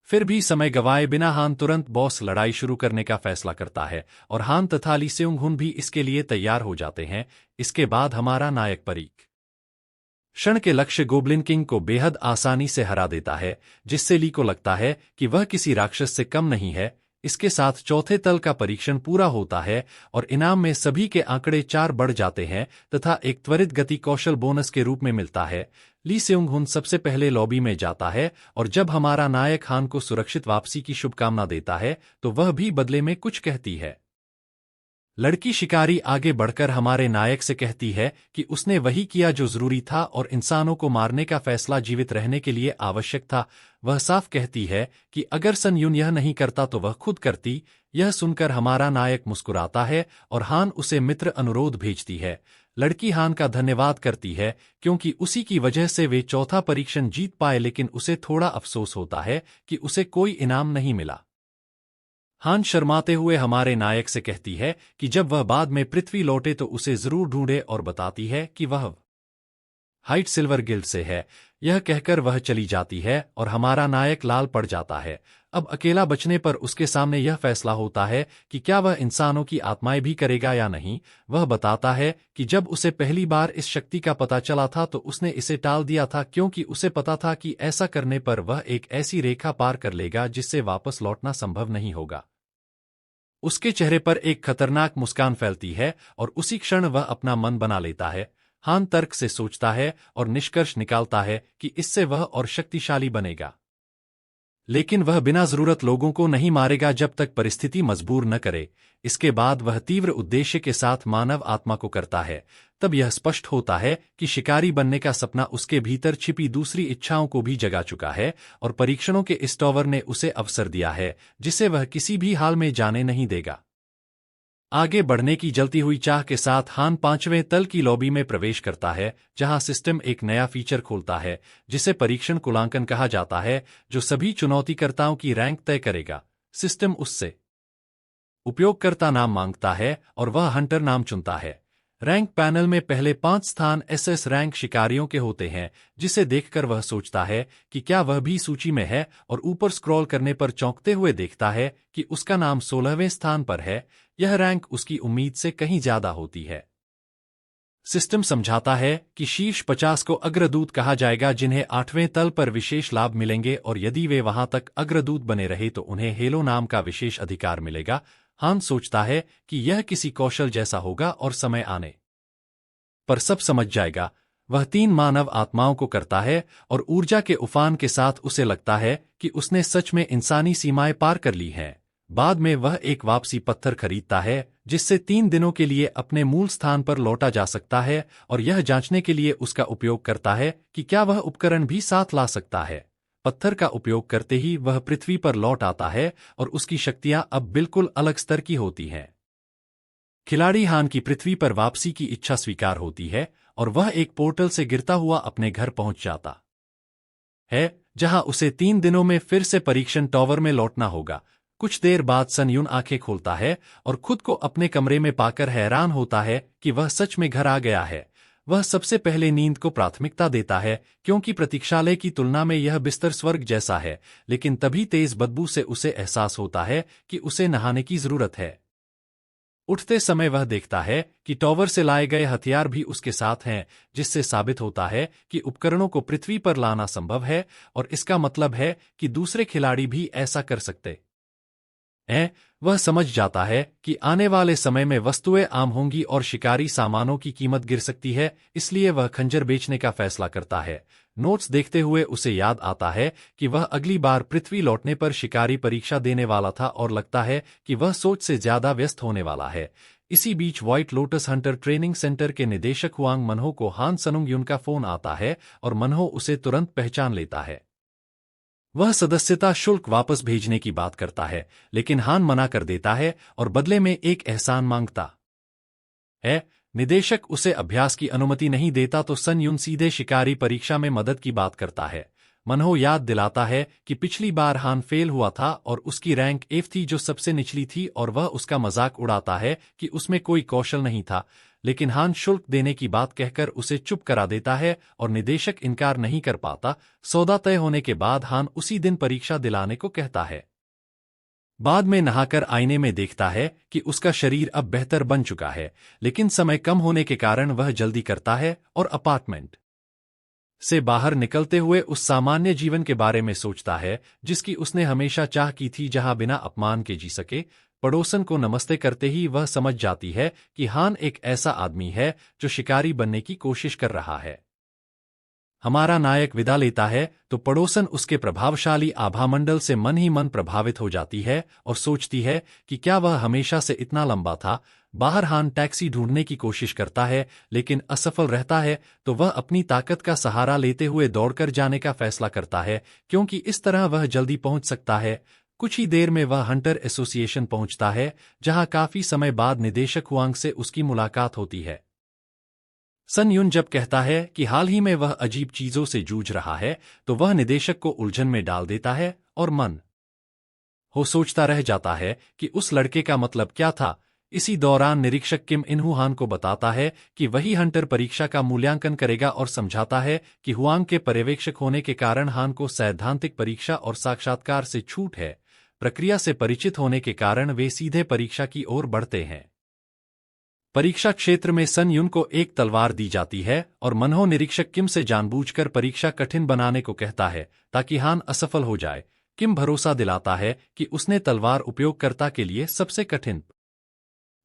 फिर भी समय गवाए बिना हान तुरंत बॉस लड़ाई शुरू करने का फैसला करता है और हान तथा ली सेउंग हुन भी इसके लिए तैयार हो जाते हैं। इसके बाद हमारा नायक परीक्षण के लक्ष्य गोब्लिन किंग को बेहद आसानी से हरा देता है, जिससे ली को लगता है कि वह किसी राक्षस से कम नहीं है। इसके साथ चौथे तल का परीक्षण पूरा होता है और इनाम में सभी के आंकड़े 4 बढ़ जाते हैं तथा एक त्वरित गति कौशल बोनस के रूप में मिलता है। ली सेउंग हुन सबसे पहले लॉबी में जाता है और जब हमारा नायक हान को सुरक्षित वापसी की शुभकामना देता है तो वह भी बदले में कुछ कहती है। लड़की शिकारी आगे बढ़कर हमारे नायक से कहती है कि उसने वही किया जो जरूरी था और इंसानों को मारने का फैसला जीवित रहने के लिए आवश्यक था। वह साफ कहती है कि अगर सन युन यह नहीं करता तो वह खुद करती। यह सुनकर हमारा नायक मुस्कुराता है और हान उसे मित्र अनुरोध भेजती है। लड़की हान का धन्यवाद करती है, क्योंकि उसी की वजह से वे चौथा परीक्षण जीत पाए, लेकिन उसे थोड़ा अफसोस होता है कि उसे कोई इनाम नहीं मिला। हान शर्माते हुए हमारे नायक से कहती है कि जब वह बाद में पृथ्वी लौटे तो उसे जरूर ढूंढे और बताती है कि वह हाइट सिल्वर गिल्ड से है। यह कहकर वह चली जाती है और हमारा नायक लाल पड़ जाता है। अब अकेला बचने पर उसके सामने यह फैसला होता है कि क्या वह इंसानों की आत्माएं भी करेगा या नहीं। वह बताता है कि जब उसे पहली बार इस शक्ति का पता चला था तो उसने इसे टाल दिया था, क्योंकि उसे पता था कि ऐसा करने पर वह एक ऐसी रेखा पार कर लेगा जिससे वापस लौटना संभव नहीं होगा। उसके चेहरे पर एक खतरनाक मुस्कान फैलती है और उसी क्षण वह अपना मन बना लेता है। हान तर्क से सोचता है और निष्कर्ष निकालता है कि इससे वह और शक्तिशाली बनेगा, लेकिन वह बिना जरूरत लोगों को नहीं मारेगा जब तक परिस्थिति मजबूर न करे। इसके बाद वह तीव्र उद्देश्य के साथ मानव आत्मा को करता है। तब यह स्पष्ट होता है कि शिकारी बनने का सपना उसके भीतर छिपी दूसरी इच्छाओं को भी जगा चुका है और परीक्षणों के इस टॉवर ने उसे अवसर दिया है जिसे वह किसी भी हाल में जाने नहीं देगा। आगे बढ़ने की जलती हुई चाह के साथ हान 5वें तल की लॉबी में प्रवेश करता है, जहां सिस्टम एक नया फीचर खोलता है जिसे परीक्षण कुलांकन कहा जाता है, जो सभी चुनौतीकर्ताओं की रैंक तय करेगा। सिस्टम उससे उपयोगकर्ता नाम मांगता है और वह हंटर नाम चुनता है। रैंक पैनल में पहले 5 स्थान एसएस रैंक शिकारियों के होते हैं, जिसे देखकर वह सोचता है कि क्या वह भी सूची में है, और ऊपर स्क्रॉल करने पर चौंकते हुए देखता है कि उसका नाम 16वें स्थान पर है। यह रैंक उसकी उम्मीद से कहीं ज्यादा होती है। सिस्टम समझाता है कि शीर्ष 50 को अग्रदूत कहा जाएगा, जिन्हें 8वें तल पर विशेष लाभ मिलेंगे, और यदि वे वहां तक अग्रदूत बने रहे तो उन्हें हेलो नाम का विशेष अधिकार मिलेगा। हान सोचता है कि यह किसी कौशल जैसा होगा और समय आने पर सब समझ जाएगा। वह 3 मानव आत्माओं को करता है और ऊर्जा के उफान के साथ उसे लगता है कि उसने सच में इंसानी सीमाएं पार कर ली हैं। बाद में वह एक वापसी पत्थर खरीदता है जिससे 3 दिनों के लिए अपने मूल स्थान पर लौटा जा सकता है और यह जांचने के लिए उसका उपयोग करता है कि क्या वह उपकरण भी साथ ला सकता है। पत्थर का उपयोग करते ही वह पृथ्वी पर लौट आता है और उसकी शक्तियां अब बिल्कुल अलग स्तर की होती हैं। खिलाड़ी हान की पृथ्वी पर वापसी की इच्छा स्वीकार होती है और वह एक पोर्टल से गिरता हुआ अपने घर पहुंच जाता है, जहां उसे 3 दिनों में फिर से परीक्षण टावर में लौटना होगा। कुछ देर बाद सन युन आंखें खोलता है और खुद को अपने कमरे में पाकर हैरान होता है कि वह सच में घर आ गया है। वह सबसे पहले नींद को प्राथमिकता देता है क्योंकि प्रतीक्षालय की तुलना में यह बिस्तर स्वर्ग जैसा है, लेकिन तभी तेज बदबू से उसे एहसास होता है कि उसे नहाने की जरूरत है। उठते समय वह देखता है कि टॉवर से लाए गए हथियार भी उसके साथ हैं, जिससे साबित होता है कि उपकरणों को पृथ्वी पर लाना संभव है और इसका मतलब है कि दूसरे खिलाड़ी भी ऐसा कर सकते हैं। वह समझ जाता है कि आने वाले समय में वस्तुएं आम होंगी और शिकारी सामानों की कीमत गिर सकती है, इसलिए वह खंजर बेचने का फैसला करता है। नोट्स देखते हुए उसे याद आता है कि वह अगली बार पृथ्वी लौटने पर शिकारी परीक्षा देने वाला था और लगता है कि वह सोच से ज्यादा व्यस्त होने वाला है। इसी बीच white lotus hunter training centre के निदेशक हुआंग मनहो को हान सनुंग युन का फोन आता है और मनहो उसे तुरंत पहचान लेता है। वह सदस्यता शुल्क वापस भेजने की बात करता है, लेकिन हान मना कर देता है और बदले में एक एहसान मांगता है। निदेशक उसे अभ्यास की अनुमति नहीं देता तो सन युन सीधे शिकारी परीक्षा में मदद की बात करता है। मनहो याद दिलाता है कि पिछली बार हान फेल हुआ था और उसकी रैंक एफ थी, जो सबसे निचली थी, और वह उसका मजाक उड़ाता है कि उसमें कोई कौशल नहीं था, लेकिन हान शुल्क देने की बात कहकर उसे चुप करा देता है और निदेशक इनकार नहीं कर पाता। सौदा तय होने के बाद हान उसी दिन परीक्षा दिलाने को कहता है। बाद में नहाकर आईने में देखता है कि उसका शरीर अब बेहतर बन चुका है, लेकिन समय कम होने के कारण वह जल्दी करता है और अपार्टमेंट से बाहर निकलते हुए उस सामान्य जीवन के बारे में सोचता है जिसकी उसने हमेशा चाह की थी, जहां बिना अपमान के जी सके। पड़ोसन को नमस्ते करते ही वह समझ जाती है कि हान एक ऐसा आदमी है जो शिकारी बनने की कोशिश कर रहा है। हमारा नायक विदा लेता है तो पड़ोसन उसके प्रभावशाली आभामंडल से मन ही मन प्रभावित हो जाती है और सोचती है कि क्या वह हमेशा से इतना लंबा था। बाहर हान टैक्सी ढूंढने की कोशिश करता है लेकिन असफल रहता है, तो वह अपनी ताकत का सहारा लेते हुए दौड़कर जाने का फैसला करता है क्योंकि इस तरह वह जल्दी पहुंच सकता है। कुछ ही देर में वह हंटर एसोसिएशन पहुंचता है, जहां काफी समय बाद निदेशक हुआंग से उसकी मुलाकात होती है। सन युन जब कहता है कि हाल ही में वह अजीब चीजों से जूझ रहा है, तो वह निदेशक को उलझन में डाल देता है और मन हो सोचता रह जाता है कि उस लड़के का मतलब क्या था। इसी दौरान निरीक्षक किम इनहू हान को बताता है कि वही हंटर परीक्षा का मूल्यांकन करेगा और समझाता है कि हुआंग के पर्यवेक्षक होने के कारण हान को सैद्धांतिक परीक्षा और साक्षात्कार से छूट है। प्रक्रिया से परिचित होने के कारण वे सीधे परीक्षा की ओर बढ़ते हैं। परीक्षा क्षेत्र में सन युन को एक तलवार दी जाती है और मनहो निरीक्षक किम से जानबूझकर परीक्षा कठिन बनाने को कहता है ताकि हान असफल हो जाए। किम भरोसा दिलाता है कि उसने तलवार उपयोगकर्ता के लिए सबसे कठिन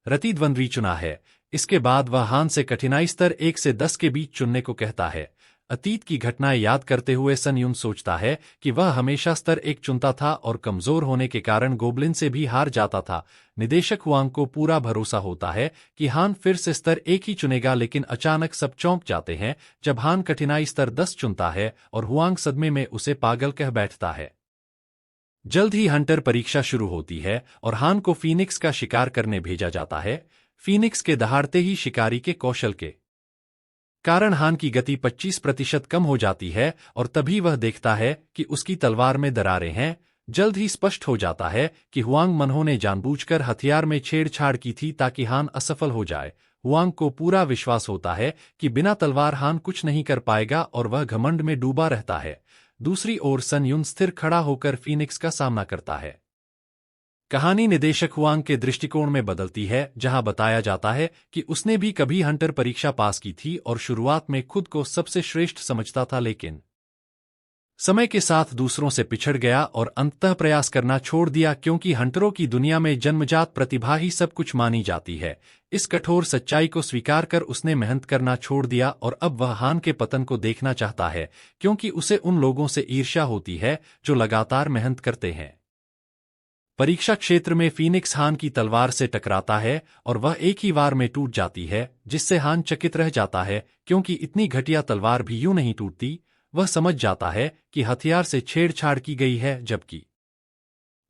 प्रतिद्वंद्वी चुना है। इसके बाद वह हान से कठिनाई स्तर 1 से 10 के बीच चुनने को कहता है। अतीत की घटनाएं याद करते हुए सन युन सोचता है कि वह हमेशा स्तर 1 चुनता था और कमजोर होने के कारण गोबलिन से भी हार जाता था। निदेशक हुआंग को पूरा भरोसा होता है कि हान फिर से स्तर 1 ही चुनेगा, लेकिन अचानक सब चौंक जाते हैं जब हान कठिनाई स्तर 10 चुनता है और हुआंग सदमे में उसे पागल कह बैठता है। जल्द ही हंटर परीक्षा शुरू होती है और हान को फीनिक्स का शिकार करने भेजा जाता है। फीनिक्स के दहाड़ते ही शिकारी के कौशल के कारण हान की गति 25% कम हो जाती है और तभी वह देखता है कि उसकी तलवार में दरारें हैं। जल्द ही स्पष्ट हो जाता है कि हुआंग मनहो ने जानबूझकर हथियार में छेड़छाड़ की थी ताकि हान असफल हो जाए। हुआंग को पूरा विश्वास होता है कि बिना तलवार हान कुछ नहीं कर पाएगा और वह घमंड में डूबा रहता है। दूसरी ओर सन युन स्थिर खड़ा होकर फीनिक्स का सामना करता है। कहानी निदेशक हुआंग के दृष्टिकोण में बदलती है, जहां बताया जाता है कि उसने भी कभी हंटर परीक्षा पास की थी और शुरुआत में खुद को सबसे श्रेष्ठ समझता था, लेकिन समय के साथ दूसरों से पिछड़ गया और अंततः प्रयास करना छोड़ दिया क्योंकि हंटरों की दुनिया में जन्मजात प्रतिभा ही सब कुछ मानी जाती है। इस कठोर सच्चाई को स्वीकार कर उसने मेहनत करना छोड़ दिया और अब वह हान के पतन को देखना चाहता है क्योंकि उसे उन लोगों से ईर्ष्या होती है जो लगातार मेहनत करते हैं। परीक्षा क्षेत्र में फीनिक्स हान की तलवार से टकराता है और वह एक ही वार में टूट जाती है, जिससे हान चकित रह जाता है क्योंकि इतनी घटिया तलवार भी यूं नहीं टूटती। वह समझ जाता है कि हथियार से छेड़छाड़ की गई है, जबकि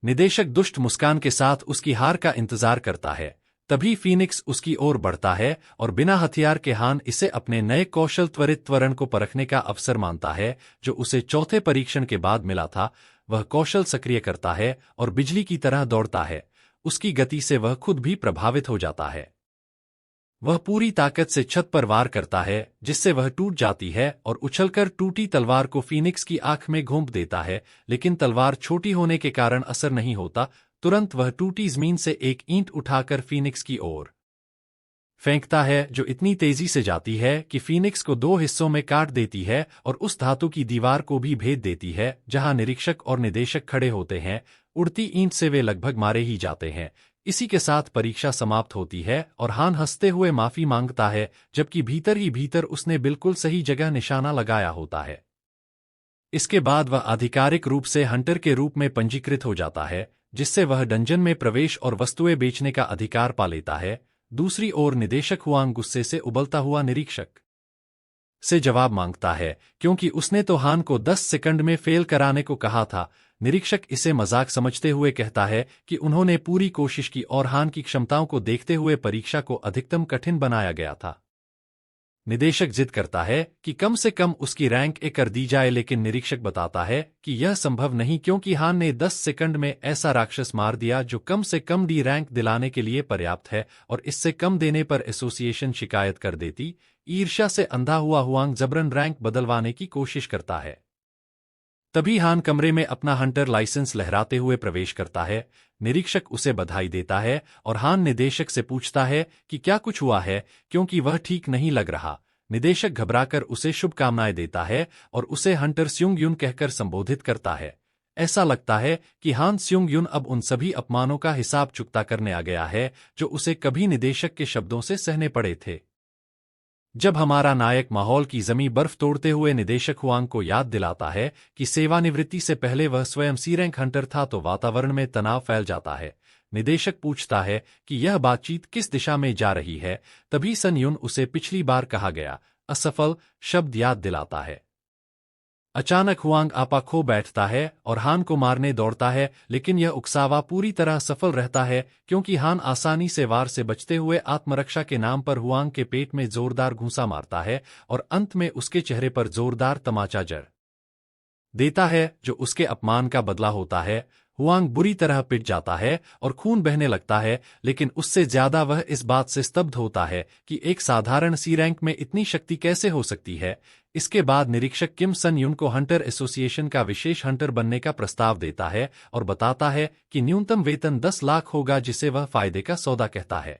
निदेशक दुष्ट मुस्कान के साथ उसकी हार का इंतजार करता है। तभी फीनिक्स उसकी ओर बढ़ता है और बिना हथियार के हान इसे अपने नए कौशल त्वरित त्वरण को परखने का अवसर मानता है, जो उसे चौथे परीक्षण के बाद मिला था। वह कौशल सक्रिय करता है और बिजली की तरह दौड़ता है। उसकी गति से वह खुद भी प्रभावित हो जाता है। वह पूरी ताकत से छत पर वार करता है, जिससे वह टूट जाती है और उछलकर टूटी तलवार को फीनिक्स की आंख में घोंप देता है, लेकिन तलवार छोटी होने के कारण असर नहीं होता। तुरंत वह टूटी जमीन से एक ईंट उठाकर फीनिक्स की ओर फेंकता है, जो इतनी तेजी से जाती है कि फीनिक्स को दो हिस्सों में काट देती है और उस धातु की दीवार को भी भेद देती है जहां निरीक्षक और निदेशक खड़े होते हैं। उड़ती ईंट से वे लगभग मारे ही जाते हैं। इसी के साथ परीक्षा समाप्त होती है और हान हंसते हुए माफी मांगता है, जबकि भीतर ही भीतर उसने बिल्कुल सही जगह निशाना लगाया होता है। इसके बाद वह आधिकारिक रूप से हंटर के रूप में पंजीकृत हो जाता है, जिससे वह डंजन में प्रवेश और वस्तुएं बेचने का अधिकार पा लेता है। दूसरी ओर निदेशक हुआंग गुस्से से उबलता हुआ निरीक्षक से जवाब मांगता है, क्योंकि उसने तो हान को 10 सेकंड में फेल कराने को कहा था। निरीक्षक इसे मजाक समझते हुए कहता है कि उन्होंने पूरी कोशिश की और हान की क्षमताओं को देखते हुए परीक्षा को अधिकतम कठिन बनाया गया था। निदेशक जिद करता है कि कम से कम उसकी रैंक ए कर दी जाए, लेकिन निरीक्षक बताता है कि यह संभव नहीं, क्योंकि हान ने 10 सेकंड में ऐसा राक्षस मार दिया जो कम से कम डी रैंक दिलाने के लिए पर्याप्त है, और इससे कम देने पर एसोसिएशन शिकायत कर देती। ईर्ष्या से अंधा हुआ हुआंग जबरन रैंक बदलवाने की कोशिश करता है। तभी हान कमरे में अपना हंटर लाइसेंस लहराते हुए प्रवेश करता है। निरीक्षक उसे बधाई देता है और हान निदेशक से पूछता है कि क्या कुछ हुआ है, क्योंकि वह ठीक नहीं लग रहा। निदेशक घबराकर उसे शुभकामनाएं देता है और उसे हंटर स्युंग युन कहकर संबोधित करता है। ऐसा लगता है कि हान स्युंग युन अब उन सभी अपमानों का हिसाब चुकता करने आ गया है जो उसे कभी निदेशक के शब्दों से सहने पड़े थे। जब हमारा नायक माहौल की जमी बर्फ तोड़ते हुए निदेशक हुआंग को याद दिलाता है कि सेवानिवृत्ति से पहले वह स्वयं सी रैंक हंटर था, तो वातावरण में तनाव फैल जाता है। निदेशक पूछता है कि यह बातचीत किस दिशा में जा रही है। तभी सन युन उसे पिछली बार कहा गया असफल शब्द याद दिलाता है। अचानक हुआंग आपा खो बैठता है और हान को मारने दौड़ता है, लेकिन यह उकसावा पूरी तरह सफल रहता है, क्योंकि हान आसानी से वार से बचते हुए आत्मरक्षा के नाम पर हुआंग के पेट में जोरदार घूंसा मारता है और अंत में उसके चेहरे पर जोरदार तमाचा जड़ देता है, जो उसके अपमान का बदला होता है। हुआंग बुरी तरह पिट जाता है और खून बहने लगता है, लेकिन उससे ज्यादा वह इस बात से स्तब्ध होता है कि एक साधारण सी रैंक में इतनी शक्ति कैसे हो सकती है। इसके बाद निरीक्षक किम सन युन को हंटर एसोसिएशन का विशेष हंटर बनने का प्रस्ताव देता है और बताता है कि न्यूनतम वेतन 10 लाख होगा, जिसे वह फायदे का सौदा कहता है।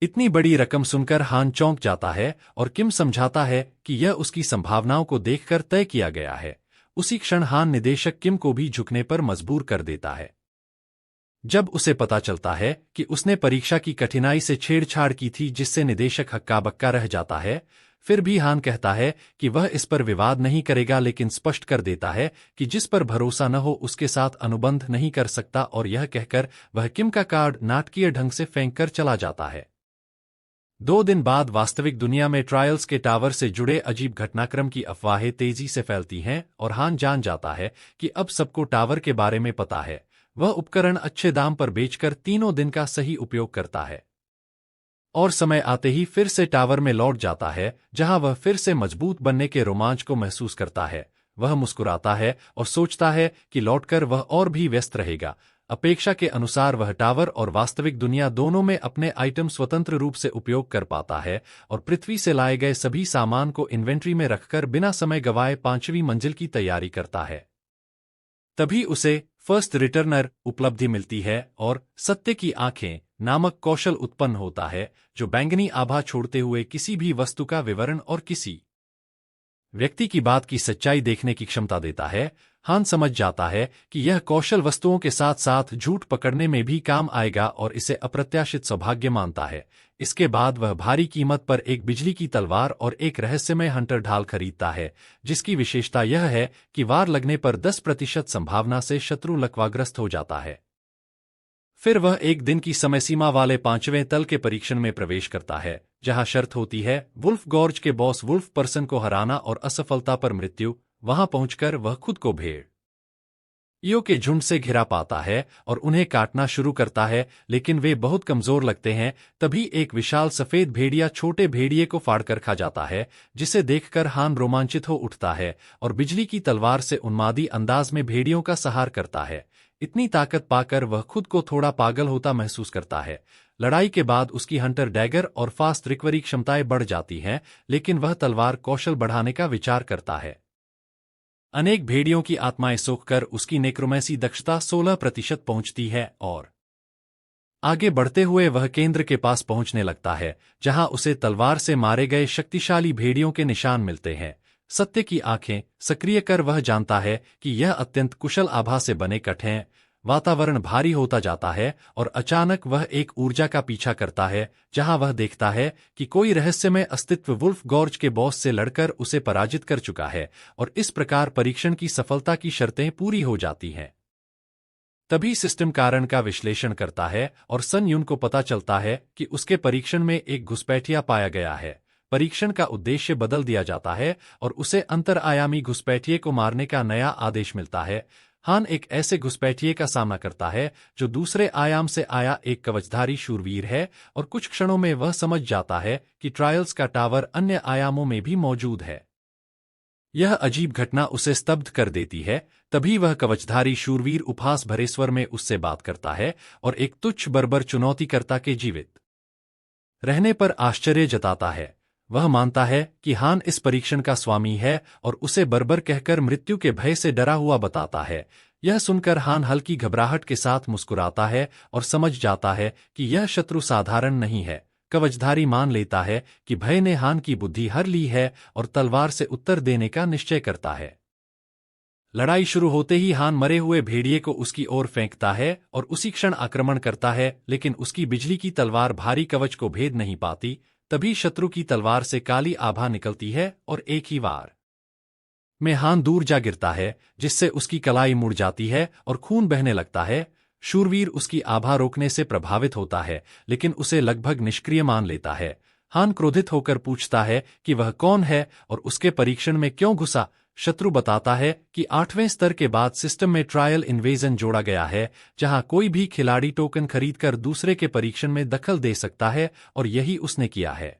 इतनी बड़ी रकम सुनकर हान चौंक जाता है और किम समझाता है कि यह उसकी संभावनाओं को देखकर तय किया गया है। उसी क्षण हान निदेशक किम को भी झुकने पर मजबूर कर देता है। जब उसे पता चलता है कि उसने परीक्षा की कठिनाई से छेड़छाड़ की थी, जिससे निदेशक हक्का बक्का रह जाता है, फिर भी हान कहता है कि वह इस पर विवाद नहीं करेगा, लेकिन स्पष्ट कर देता है कि जिस पर भरोसा न हो उसके साथ अनुबंध नहीं कर सकता, और यह कहकर वह किम का कार्ड नाटकीय ढंग से फेंककर चला जाता है। 2 दिन बाद वास्तविक दुनिया में ट्रायल्स के टावर से जुड़े अजीब घटनाक्रम की अफवाहें तेजी से फैलती हैं और हान जान जाता है कि अब सबको टावर के बारे में पता है। वह उपकरण अच्छे दाम पर बेचकर 3 दिन का सही उपयोग करता है और समय आते ही फिर से टावर में लौट जाता है, जहां वह फिर से मजबूत बनने के रोमांच को महसूस करता है। वह मुस्कुराता है और सोचता है कि लौटकर वह और भी व्यस्त रहेगा। अपेक्षा के अनुसार वह टावर और वास्तविक दुनिया दोनों में अपने आइटम स्वतंत्र रूप से उपयोग कर पाता है और पृथ्वी से लाए गए सभी सामान को इन्वेंट्री में रखकर बिना समय गंवाए 5वीं मंजिल की तैयारी करता है। तभी उसे फर्स्ट रिटर्नर उपलब्धि मिलती है और सत्य की आंखें नामक कौशल उत्पन्न होता है, जो बैंगनी आभा छोड़ते हुए किसी भी वस्तु का विवरण और किसी व्यक्ति की बात की सच्चाई देखने की क्षमता देता है। हान समझ जाता है कि यह कौशल वस्तुओं के साथ साथ झूठ पकड़ने में भी काम आएगा और इसे अप्रत्याशित सौभाग्य मानता है। इसके बाद वह भारी कीमत पर एक बिजली की तलवार और एक रहस्यमय हंटर ढाल खरीदता है, जिसकी विशेषता यह है कि वार लगने पर 10% संभावना से शत्रु लकवाग्रस्त हो जाता है। फिर वह एक दिन की समय सीमा वाले 5वें तल के परीक्षण में प्रवेश करता है, जहां शर्त होती है वुल्फ गॉर्ज के बॉस वुल्फ पर्सन को हराना और असफलता पर मृत्यु। वहां पहुंचकर वह खुद को भेड़ ईओ के झुंड से घिरा पाता है और उन्हें काटना शुरू करता है, लेकिन वे बहुत कमजोर लगते हैं। तभी एक विशाल सफेद भेड़िया छोटे भेड़िए को फाड़कर खा जाता है, जिसे देखकर हान रोमांचित हो उठता है और बिजली की तलवार से उन्मादी अंदाज में भेड़ियों का सहार करता है। इतनी ताकत पाकर वह खुद को थोड़ा पागल होता महसूस करता है। लड़ाई के बाद उसकी हंटर डैगर और फास्ट रिकवरी क्षमताएं बढ़ जाती हैं, लेकिन वह तलवार कौशल बढ़ाने का विचार करता है। अनेक भेड़ियों की आत्माएं सोखकर उसकी नेक्रोमेंसी दक्षता 16% पहुंचती है और आगे बढ़ते हुए वह केंद्र के पास पहुंचने लगता है, जहां उसे तलवार से मारे गए शक्तिशाली भेड़ियों के निशान मिलते हैं। सत्य की आंखें सक्रिय कर वह जानता है कि यह अत्यंत कुशल आभा से बने कट हैं। वातावरण भारी होता जाता है और अचानक वह एक ऊर्जा का पीछा करता है, जहां वह देखता है कि कोई रहस्यमय अस्तित्व वुल्फ गॉर्ज के बॉस से लड़कर उसे पराजित कर चुका है और इस प्रकार परीक्षण की सफलता की शर्तें पूरी हो जाती हैं। तभी सिस्टम कारण का विश्लेषण करता है और सन युन को पता चलता है कि उसके परीक्षण में एक घुसपैठिया पाया गया है। परीक्षण का उद्देश्य बदल दिया जाता है और उसे अंतरआयामी घुसपैठिए को मारने का नया आदेश मिलता है। हान एक ऐसे घुसपैठिए का सामना करता है जो दूसरे आयाम से आया एक कवचधारी शूरवीर है और कुछ क्षणों में वह समझ जाता है कि ट्रायल्स का टावर अन्य आयामों में भी मौजूद है। यह अजीब घटना उसे स्तब्ध कर देती है। तभी वह कवचधारी शूरवीर उपहास भरे स्वर में उससे बात करता है और एक तुच्छ बर्बर चुनौतीकर्ता के जीवित रहने पर आश्चर्य जताता है। वह मानता है कि हान इस परीक्षण का स्वामी है और उसे बर्बर कहकर मृत्यु के भय से डरा हुआ बताता है। यह सुनकर हान हल्की घबराहट के साथ मुस्कुराता है और समझ जाता है कि यह शत्रु साधारण नहीं है। कवचधारी मान लेता है कि भय ने हान की बुद्धि हर ली है और तलवार से उत्तर देने का निश्चय करता है। लड़ाई शुरू होते ही हान मरे हुए भेड़िए को उसकी ओर फेंकता है और उसी क्षण आक्रमण करता है, लेकिन उसकी बिजली की तलवार भारी कवच को भेद नहीं पाती। तभी शत्रु की तलवार से काली आभा निकलती है और एक ही वार में हान दूर जा गिरता है, जिससे उसकी कलाई मुड़ जाती है और खून बहने लगता है। शूरवीर उसकी आभा रोकने से प्रभावित होता है, लेकिन उसे लगभग निष्क्रिय मान लेता है। हान क्रोधित होकर पूछता है कि वह कौन है और उसके परीक्षण में क्यों घुसा। शत्रु बताता है कि 8वें स्तर के बाद सिस्टम में ट्रायल इन्वेजन जोड़ा गया है, जहां कोई भी खिलाड़ी टोकन खरीदकर दूसरे के परीक्षण में दखल दे सकता है, और यही उसने किया है।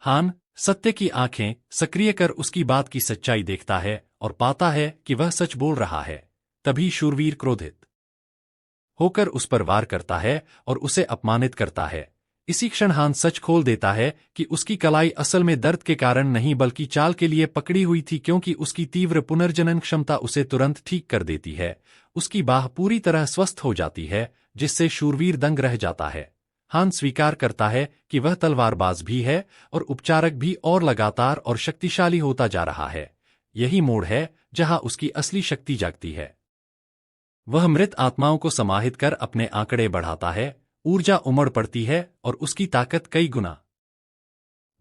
हान सत्य की आंखें सक्रिय कर उसकी बात की सच्चाई देखता है और पाता है कि वह सच बोल रहा है। तभी शूरवीर क्रोधित होकर उस पर वार करता है और उसे अपमानित करता है। इसी क्षण हान सच खोल देता है कि उसकी कलाई असल में दर्द के कारण नहीं बल्कि चाल के लिए पकड़ी हुई थी, क्योंकि उसकी तीव्र पुनर्जनन क्षमता उसे तुरंत ठीक कर देती है। उसकी बाह पूरी तरह स्वस्थ हो जाती है, जिससे शूरवीर दंग रह जाता है। हान स्वीकार करता है कि वह तलवारबाज भी है और उपचारक भी, और लगातार और शक्तिशाली होता जा रहा है। यही मोड़ है जहां उसकी असली शक्ति जागती है। वह मृत आत्माओं को समाहित कर अपने आंकड़े बढ़ाता है। ऊर्जा उमड़ पड़ती है और उसकी ताकत कई गुना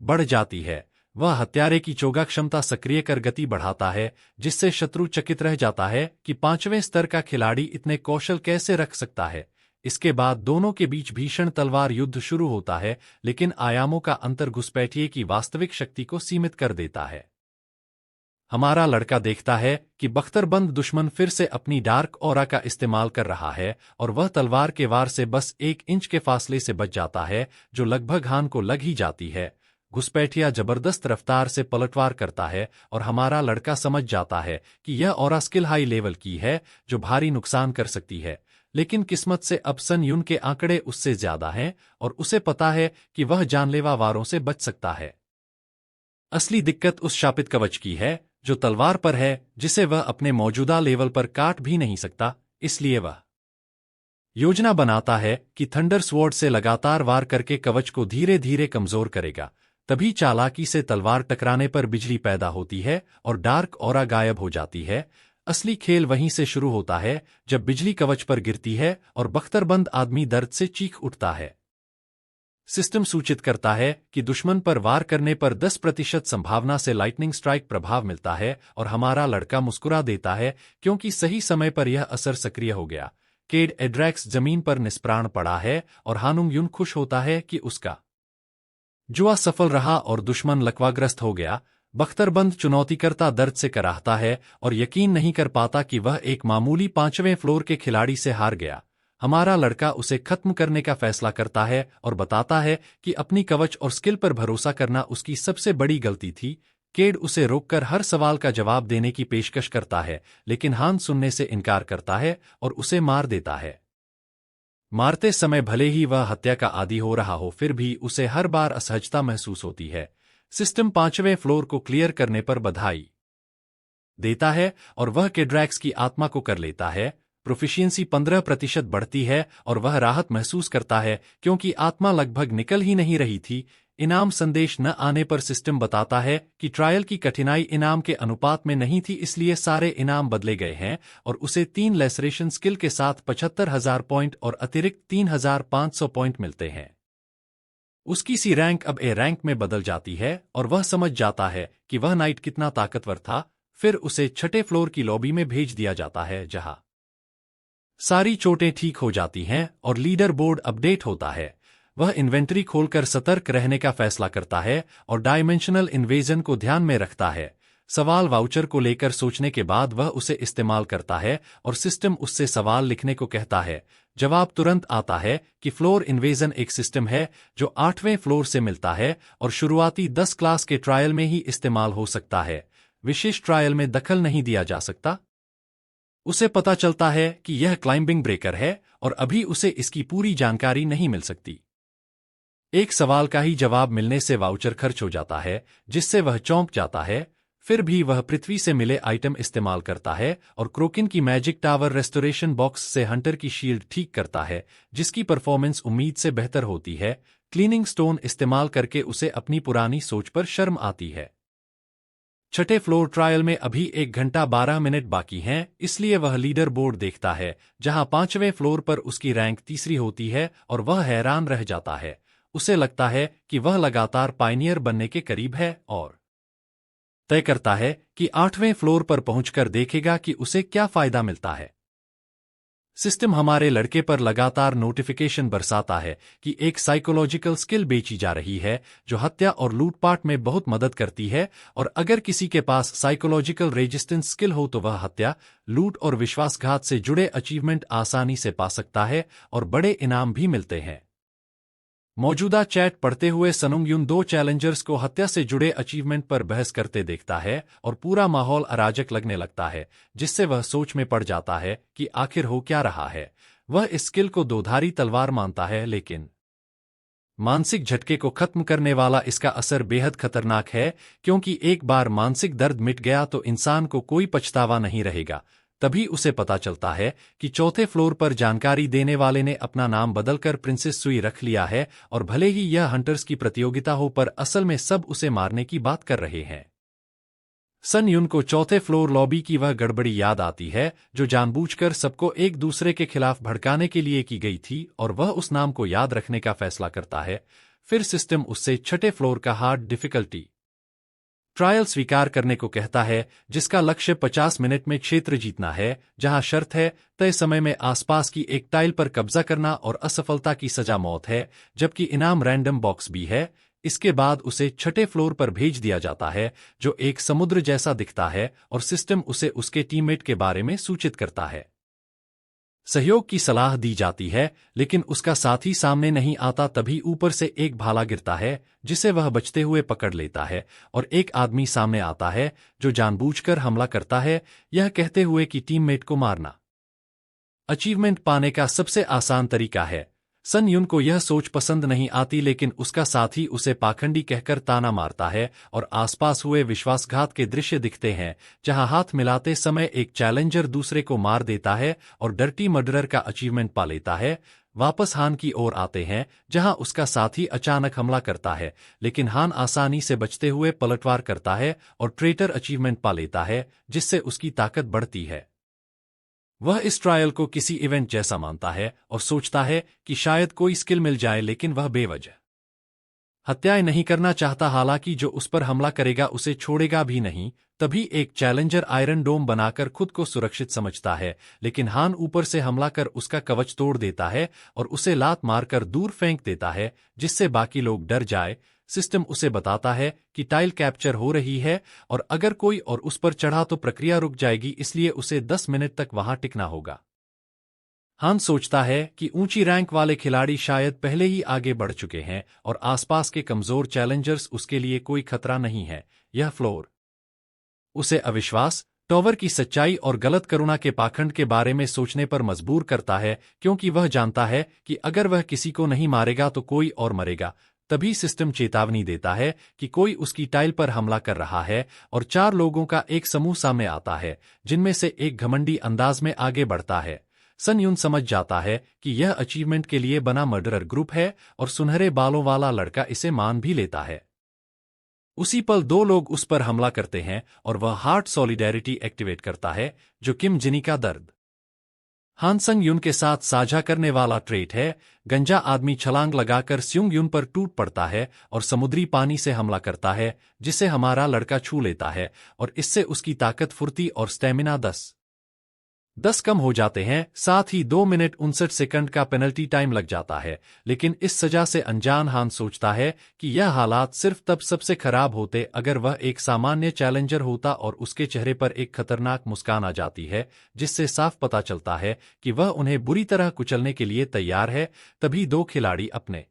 बढ़ जाती है। वह हत्यारे की चोगा क्षमता सक्रिय कर गति बढ़ाता है, जिससे शत्रु चकित रह जाता है कि 5वें स्तर का खिलाड़ी इतने कौशल कैसे रख सकता है। इसके बाद दोनों के बीच भीषण तलवार युद्ध शुरू होता है, लेकिन आयामों का अंतर घुसपैठिए की वास्तविक शक्ति को सीमित कर देता है। हमारा लड़का देखता है कि बख्तरबंद दुश्मन फिर से अपनी डार्क ऑरा का इस्तेमाल कर रहा है और वह तलवार के वार से बस 1 इंच के फासले से बच जाता है, जो लगभग हान को लग ही जाती है। घुसपैठिया जबरदस्त रफ्तार से पलटवार करता है और हमारा लड़का समझ जाता है कि यह ऑरा स्किल हाई लेवल की है, जो भारी नुकसान कर सकती है। लेकिन किस्मत से अब सन युन के आंकड़े उससे ज्यादा हैं और उसे पता है कि वह जानलेवा वारों से बच सकता है। असली दिक्कत उस शापित कवच की है जो तलवार पर है, जिसे वह अपने मौजूदा लेवल पर काट भी नहीं सकता। इसलिए वह योजना बनाता है कि थंडर स्वॉर्ड से लगातार वार करके कवच को धीरे धीरे कमजोर करेगा। तभी चालाकी से तलवार टकराने पर बिजली पैदा होती है और डार्क ऑरा गायब हो जाती है। असली खेल वहीं से शुरू होता है, जब बिजली कवच पर गिरती है और बख्तरबंद आदमी दर्द से चीख उठता है। सिस्टम सूचित करता है कि दुश्मन पर वार करने पर 10% संभावना से लाइटनिंग स्ट्राइक प्रभाव मिलता है और हमारा लड़का मुस्कुरा देता है, क्योंकि सही समय पर यह असर सक्रिय हो गया। केड एड्रैक्स जमीन पर निष्प्राण पड़ा है और हानुंग युन खुश होता है कि उसका जुआ सफल रहा और दुश्मन लकवाग्रस्त हो गया। बख्तरबंद चुनौतीकर्ता दर्द से कराहता है और यकीन नहीं कर पाता कि वह एक मामूली 5वें फ्लोर के खिलाड़ी से हार गया। हमारा लड़का उसे खत्म करने का फैसला करता है और बताता है कि अपनी कवच और स्किल पर भरोसा करना उसकी सबसे बड़ी गलती थी। केड उसे रोककर हर सवाल का जवाब देने की पेशकश करता है, लेकिन हान सुनने से इनकार करता है और उसे मार देता है। मारते समय भले ही वह हत्या का आदी हो रहा हो, फिर भी उसे हर बार असहजता महसूस होती है। सिस्टम 5वें फ्लोर को क्लियर करने पर बधाई देता है और वह केड्रैक्स की आत्मा को कर लेता है। प्रोफिशिएंसी 15% बढ़ती है और वह राहत महसूस करता है क्योंकि आत्मा लगभग निकल ही नहीं रही थी। इनाम संदेश न आने पर सिस्टम बताता है कि ट्रायल की कठिनाई इनाम के अनुपात में नहीं थी, इसलिए सारे इनाम बदले गए हैं और उसे 3 लेसरेशन स्किल के साथ 75,000 पॉइंट और अतिरिक्त 3,500 पॉइंट मिलते हैं। उसकी सी रैंक अब ए रैंक में बदल जाती है और वह समझ जाता है कि वह नाइट कितना ताकतवर था। फिर उसे 6ठे फ्लोर की लॉबी में भेज दिया जाता है, जहां सारी चोटें ठीक हो जाती हैं और लीडर बोर्ड अपडेट होता है। वह इन्वेंटरी खोलकर सतर्क रहने का फैसला करता है और डायमेंशनल इन्वेजन को ध्यान में रखता है। सवाल वाउचर को लेकर सोचने के बाद वह उसे इस्तेमाल करता है और सिस्टम उससे सवाल लिखने को कहता है। जवाब तुरंत आता है कि फ्लोर इन्वेजन एक सिस्टम है जो 8वें फ्लोर से मिलता है और शुरुआती 10 क्लास के ट्रायल में ही इस्तेमाल हो सकता है। विशेष ट्रायल में दखल नहीं दिया जा सकता। उसे पता चलता है कि यह क्लाइंबिंग ब्रेकर है और अभी उसे इसकी पूरी जानकारी नहीं मिल सकती। एक सवाल का ही जवाब मिलने से वाउचर खर्च हो जाता है, जिससे वह चौंक जाता है। फिर भी वह पृथ्वी से मिले आइटम इस्तेमाल करता है और क्रोकिन की मैजिक टावर रेस्टोरेशन बॉक्स से हंटर की शील्ड ठीक करता है, जिसकी परफॉर्मेंस उम्मीद से बेहतर होती है। क्लीनिंग स्टोन इस्तेमाल करके उसे अपनी पुरानी सोच पर शर्म आती है। 6ठे फ्लोर ट्रायल में अभी 1 घंटा 12 मिनट बाकी हैं, इसलिए वह लीडर बोर्ड देखता है, जहां 5वें फ्लोर पर उसकी रैंक तीसरी होती है और वह हैरान रह जाता है। उसे लगता है कि वह लगातार पायनियर बनने के करीब है और तय करता है कि 8वें फ्लोर पर पहुंचकर देखेगा कि उसे क्या फायदा मिलता है। सिस्टम हमारे लड़के पर लगातार नोटिफिकेशन बरसाता है कि एक साइकोलॉजिकल स्किल बेची जा रही है जो हत्या और लूटपाट में बहुत मदद करती है, और अगर किसी के पास साइकोलॉजिकल रेजिस्टेंस स्किल हो तो वह हत्या, लूट और विश्वासघात से जुड़े अचीवमेंट आसानी से पा सकता है और बड़े इनाम भी मिलते हैं। मौजूदा चैट पढ़ते हुए सनुंग युन 2 चैलेंजर्स को हत्या से जुड़े अचीवमेंट पर बहस करते देखता है और पूरा माहौल अराजक लगने लगता है, जिससे वह सोच में पड़ जाता है कि आखिर हो क्या रहा है। वह इस स्किल को दोधारी तलवार मानता है, लेकिन मानसिक झटके को खत्म करने वाला इसका असर बेहद खतरनाक है, क्योंकि एक बार मानसिक दर्द मिट गया तो इंसान को कोई पछतावा नहीं रहेगा। तभी उसे पता चलता है कि 4थे फ्लोर पर जानकारी देने वाले ने अपना नाम बदलकर प्रिंसेस सुई रख लिया है, और भले ही यह हंटर्स की प्रतियोगिता हो पर असल में सब उसे मारने की बात कर रहे हैं। सन युन को 4थे फ्लोर लॉबी की वह गड़बड़ी याद आती है जो जानबूझकर सबको एक दूसरे के खिलाफ भड़काने के लिए की गई थी, और वह उस नाम को याद रखने का फैसला करता है। फिर सिस्टम उससे 6ठे फ्लोर का हार्ड डिफिकल्टी ट्रायल स्वीकार करने को कहता है, जिसका लक्ष्य 50 मिनट में क्षेत्र जीतना है, जहां शर्त है तय समय में आसपास की एक टाइल पर कब्जा करना और असफलता की सजा मौत है, जबकि इनाम रैंडम बॉक्स भी है। इसके बाद उसे 6ठे फ्लोर पर भेज दिया जाता है, जो एक समुद्र जैसा दिखता है, और सिस्टम उसे उसके टीममेट के बारे में सूचित करता है। सहयोग की सलाह दी जाती है, लेकिन उसका साथी सामने नहीं आता। तभी ऊपर से एक भाला गिरता है, जिसे वह बचते हुए पकड़ लेता है, और एक आदमी सामने आता है जो जानबूझकर हमला करता है, यह कहते हुए कि टीममेट को मारना अचीवमेंट पाने का सबसे आसान तरीका है। सन युन को यह सोच पसंद नहीं आती, लेकिन उसका साथी उसे पाखंडी कहकर ताना मारता है और आसपास हुए विश्वासघात के दृश्य दिखते हैं, जहां हाथ मिलाते समय एक चैलेंजर दूसरे को मार देता है और डर्टी मर्डरर का अचीवमेंट पा लेता है। वापस हान की ओर आते हैं, जहां उसका साथी अचानक हमला करता है, लेकिन हान आसानी से बचते हुए पलटवार करता है और ट्रेटर अचीवमेंट पा लेता है, जिससे उसकी ताकत बढ़ती है। वह इस ट्रायल को किसी इवेंट जैसा मानता है और सोचता है कि शायद कोई स्किल मिल जाए, लेकिन वह बेवजह हत्याएं नहीं करना चाहता, हालांकि जो उस पर हमला करेगा उसे छोड़ेगा भी नहीं। तभी एक चैलेंजर आयरन डोम बनाकर खुद को सुरक्षित समझता है, लेकिन हान ऊपर से हमला कर उसका कवच तोड़ देता है और उसे लात मारकर दूर फेंक देता है, जिससे बाकी लोग डर जाए। सिस्टम उसे बताता है कि टाइल कैप्चर हो रही है और अगर कोई और उस पर चढ़ा तो प्रक्रिया रुक जाएगी, इसलिए उसे 10 मिनट तक वहां टिकना होगा। हान सोचता है कि ऊंची रैंक वाले खिलाड़ी शायद पहले ही आगे बढ़ चुके हैं और आसपास के कमजोर चैलेंजर्स उसके लिए कोई खतरा नहीं है। यह फ्लोर उसे अविश्वास, टॉवर की सच्चाई और गलत करुणा के पाखंड के बारे में सोचने पर मजबूर करता है, क्योंकि वह जानता है कि अगर वह किसी को नहीं मारेगा तो कोई और मरेगा। तभी सिस्टम चेतावनी देता है कि कोई उसकी टाइल पर हमला कर रहा है और 4 लोगों का एक समूह सामने आता है, जिनमें से एक घमंडी अंदाज में आगे बढ़ता है। सन यून समझ जाता है कि यह अचीवमेंट के लिए बना मर्डरर ग्रुप है और सुनहरे बालों वाला लड़का इसे मान भी लेता है। उसी पल 2 लोग उस पर हमला करते हैं और वह हार्ट सॉलिडेरिटी एक्टिवेट करता है, जो किम जिनी का दर्द हान संग युन के साथ साझा करने वाला ट्रेट है। गंजा आदमी छलांग लगाकर स्युंग युन पर टूट पड़ता है और समुद्री पानी से हमला करता है, जिसे हमारा लड़का छू लेता है और इससे उसकी ताकत, फुर्ती और स्टेमिना 10 कम हो जाते हैं। साथ ही 2 मिनट 59 सेकंड का पेनल्टी टाइम लग जाता है। लेकिन इस सजा से अनजान हान सोचता है कि यह हालात सिर्फ तब सबसे खराब होते अगर वह एक सामान्य चैलेंजर होता और उसके चेहरे पर एक खतरनाक मुस्कान आ जाती है, जिससे साफ पता चलता है कि वह उन्हें बुरी तरह कुचलने के लिए तैयार है। तभी 2 खिलाड़ी अपने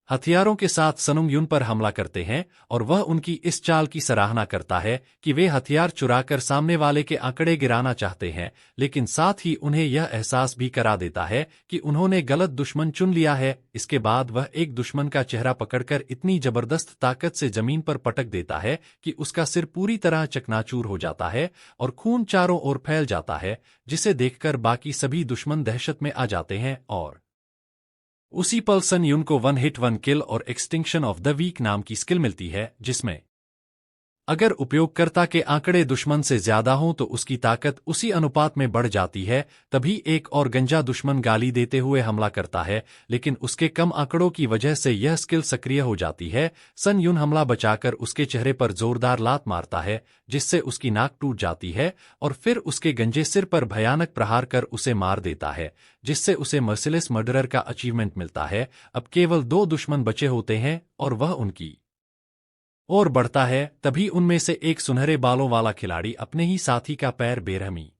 हथियारों के साथ सनुंग युन पर हमला करते हैं और वह उनकी इस चाल की सराहना करता है कि वे हथियार चुराकर सामने वाले के आंकड़े गिराना चाहते हैं, लेकिन साथ ही उन्हें यह एहसास भी करा देता है कि उन्होंने गलत दुश्मन चुन लिया है। इसके बाद वह एक दुश्मन का चेहरा पकड़कर इतनी जबरदस्त ताकत से जमीन पर पटक देता है कि उसका सिर पूरी तरह चकनाचूर हो जाता है और खून चारों ओर फैल जाता है, जिसे देखकर बाकी सभी दुश्मन दहशत में आ जाते हैं। और उसी पल सन युन को 1 हिट 1 किल और एक्सटिंक्शन ऑफ द वीक नाम की स्किल मिलती है, जिसमें अगर उपयोगकर्ता के आंकड़े दुश्मन से ज्यादा हों तो उसकी ताकत उसी अनुपात में बढ़ जाती है। तभी एक और गंजा दुश्मन गाली देते हुए हमला करता है, लेकिन उसके कम आंकड़ों की वजह से यह स्किल सक्रिय हो जाती है। सन युन हमला बचाकर उसके चेहरे पर जोरदार लात मारता है, जिससे उसकी नाक टूट जाती है और फिर उसके गंजे सिर पर भयानक प्रहार कर उसे मार देता है, जिससे उसे मर्सिलेस मर्डरर का अचीवमेंट मिलता है। अब केवल 2 दुश्मन बचे होते हैं और वह उनकी और बढ़ता है। तभी उनमें से एक सुनहरे बालों वाला खिलाड़ी अपने ही साथी का पैर बेरहमी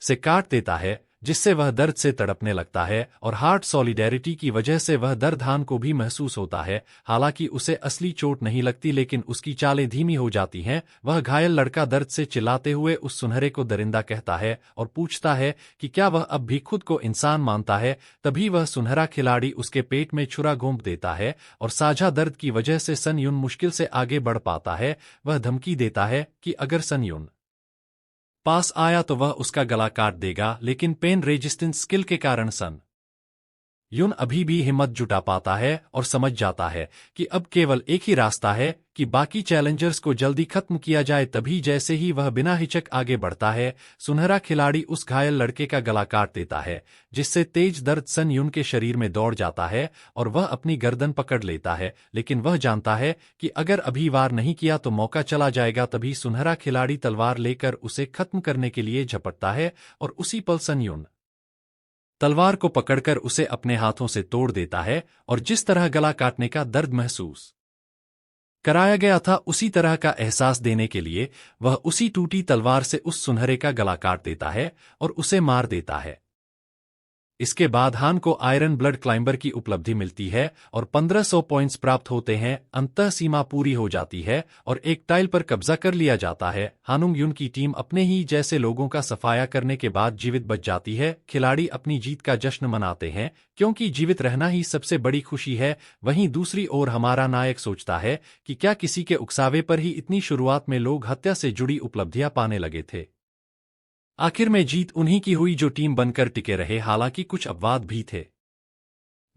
से काट देता है, जिससे वह दर्द से तड़पने लगता है और हार्ट सॉलिडेरिटी की वजह से वह दर्द हान को भी महसूस होता है। हालांकि उसे असली चोट नहीं लगती, लेकिन उसकी चालें धीमी हो जाती हैं। वह घायल लड़का दर्द से चिल्लाते हुए उस सुनहरे को दरिंदा कहता है और पूछता है कि क्या वह अब भी खुद को इंसान मानता है। तभी वह सुनहरा खिलाड़ी उसके पेट में छुरा घोंप देता है और साझा दर्द की वजह से सन युन मुश्किल से आगे बढ़ पाता है। वह धमकी देता है कि अगर सन युन पास आया तो वह उसका गला काट देगा, लेकिन पेन रेजिस्टेंस स्किल के कारण सन युन अभी भी हिम्मत जुटा पाता है और समझ जाता है कि अब केवल एक ही रास्ता है कि बाकी चैलेंजर्स को जल्दी खत्म किया जाए। तभी जैसे ही वह बिना हिचक आगे बढ़ता है, सुनहरा खिलाड़ी उस घायल लड़के का गला काट देता है, जिससे तेज दर्द सन युन के शरीर में दौड़ जाता है और वह अपनी गर्दन पकड़ लेता है। लेकिन वह जानता है कि अगर अभी वार नहीं किया तो मौका चला जाएगा। तभी सुनहरा खिलाड़ी तलवार लेकर उसे खत्म करने के लिए झपटता है और उसी पल सन युन तलवार को पकड़कर उसे अपने हाथों से तोड़ देता है और जिस तरह गला काटने का दर्द महसूस कराया गया था, उसी तरह का एहसास देने के लिए वह उसी टूटी तलवार से उस सुनहरे का गला काट देता है और उसे मार देता है। इसके बाद हान को आयरन ब्लड क्लाइंबर की उपलब्धि मिलती है और 1500 पॉइंट्स प्राप्त होते हैं। अंतः सीमा पूरी हो जाती है और एक टाइल पर कब्जा कर लिया जाता है। हानुंग युन की टीम अपने ही जैसे लोगों का सफाया करने के बाद जीवित बच जाती है। खिलाड़ी अपनी जीत का जश्न मनाते हैं, क्योंकि जीवित रहना ही सबसे बड़ी खुशी है। वहीं दूसरी ओर हमारा नायक सोचता है कि क्या किसी के उकसावे पर ही इतनी शुरुआत में लोग हत्या से जुड़ी उपलब्धियां पाने लगे थे। आखिर में जीत उन्हीं की हुई जो टीम बनकर टिके रहे, हालांकि कुछ अपवाद भी थे।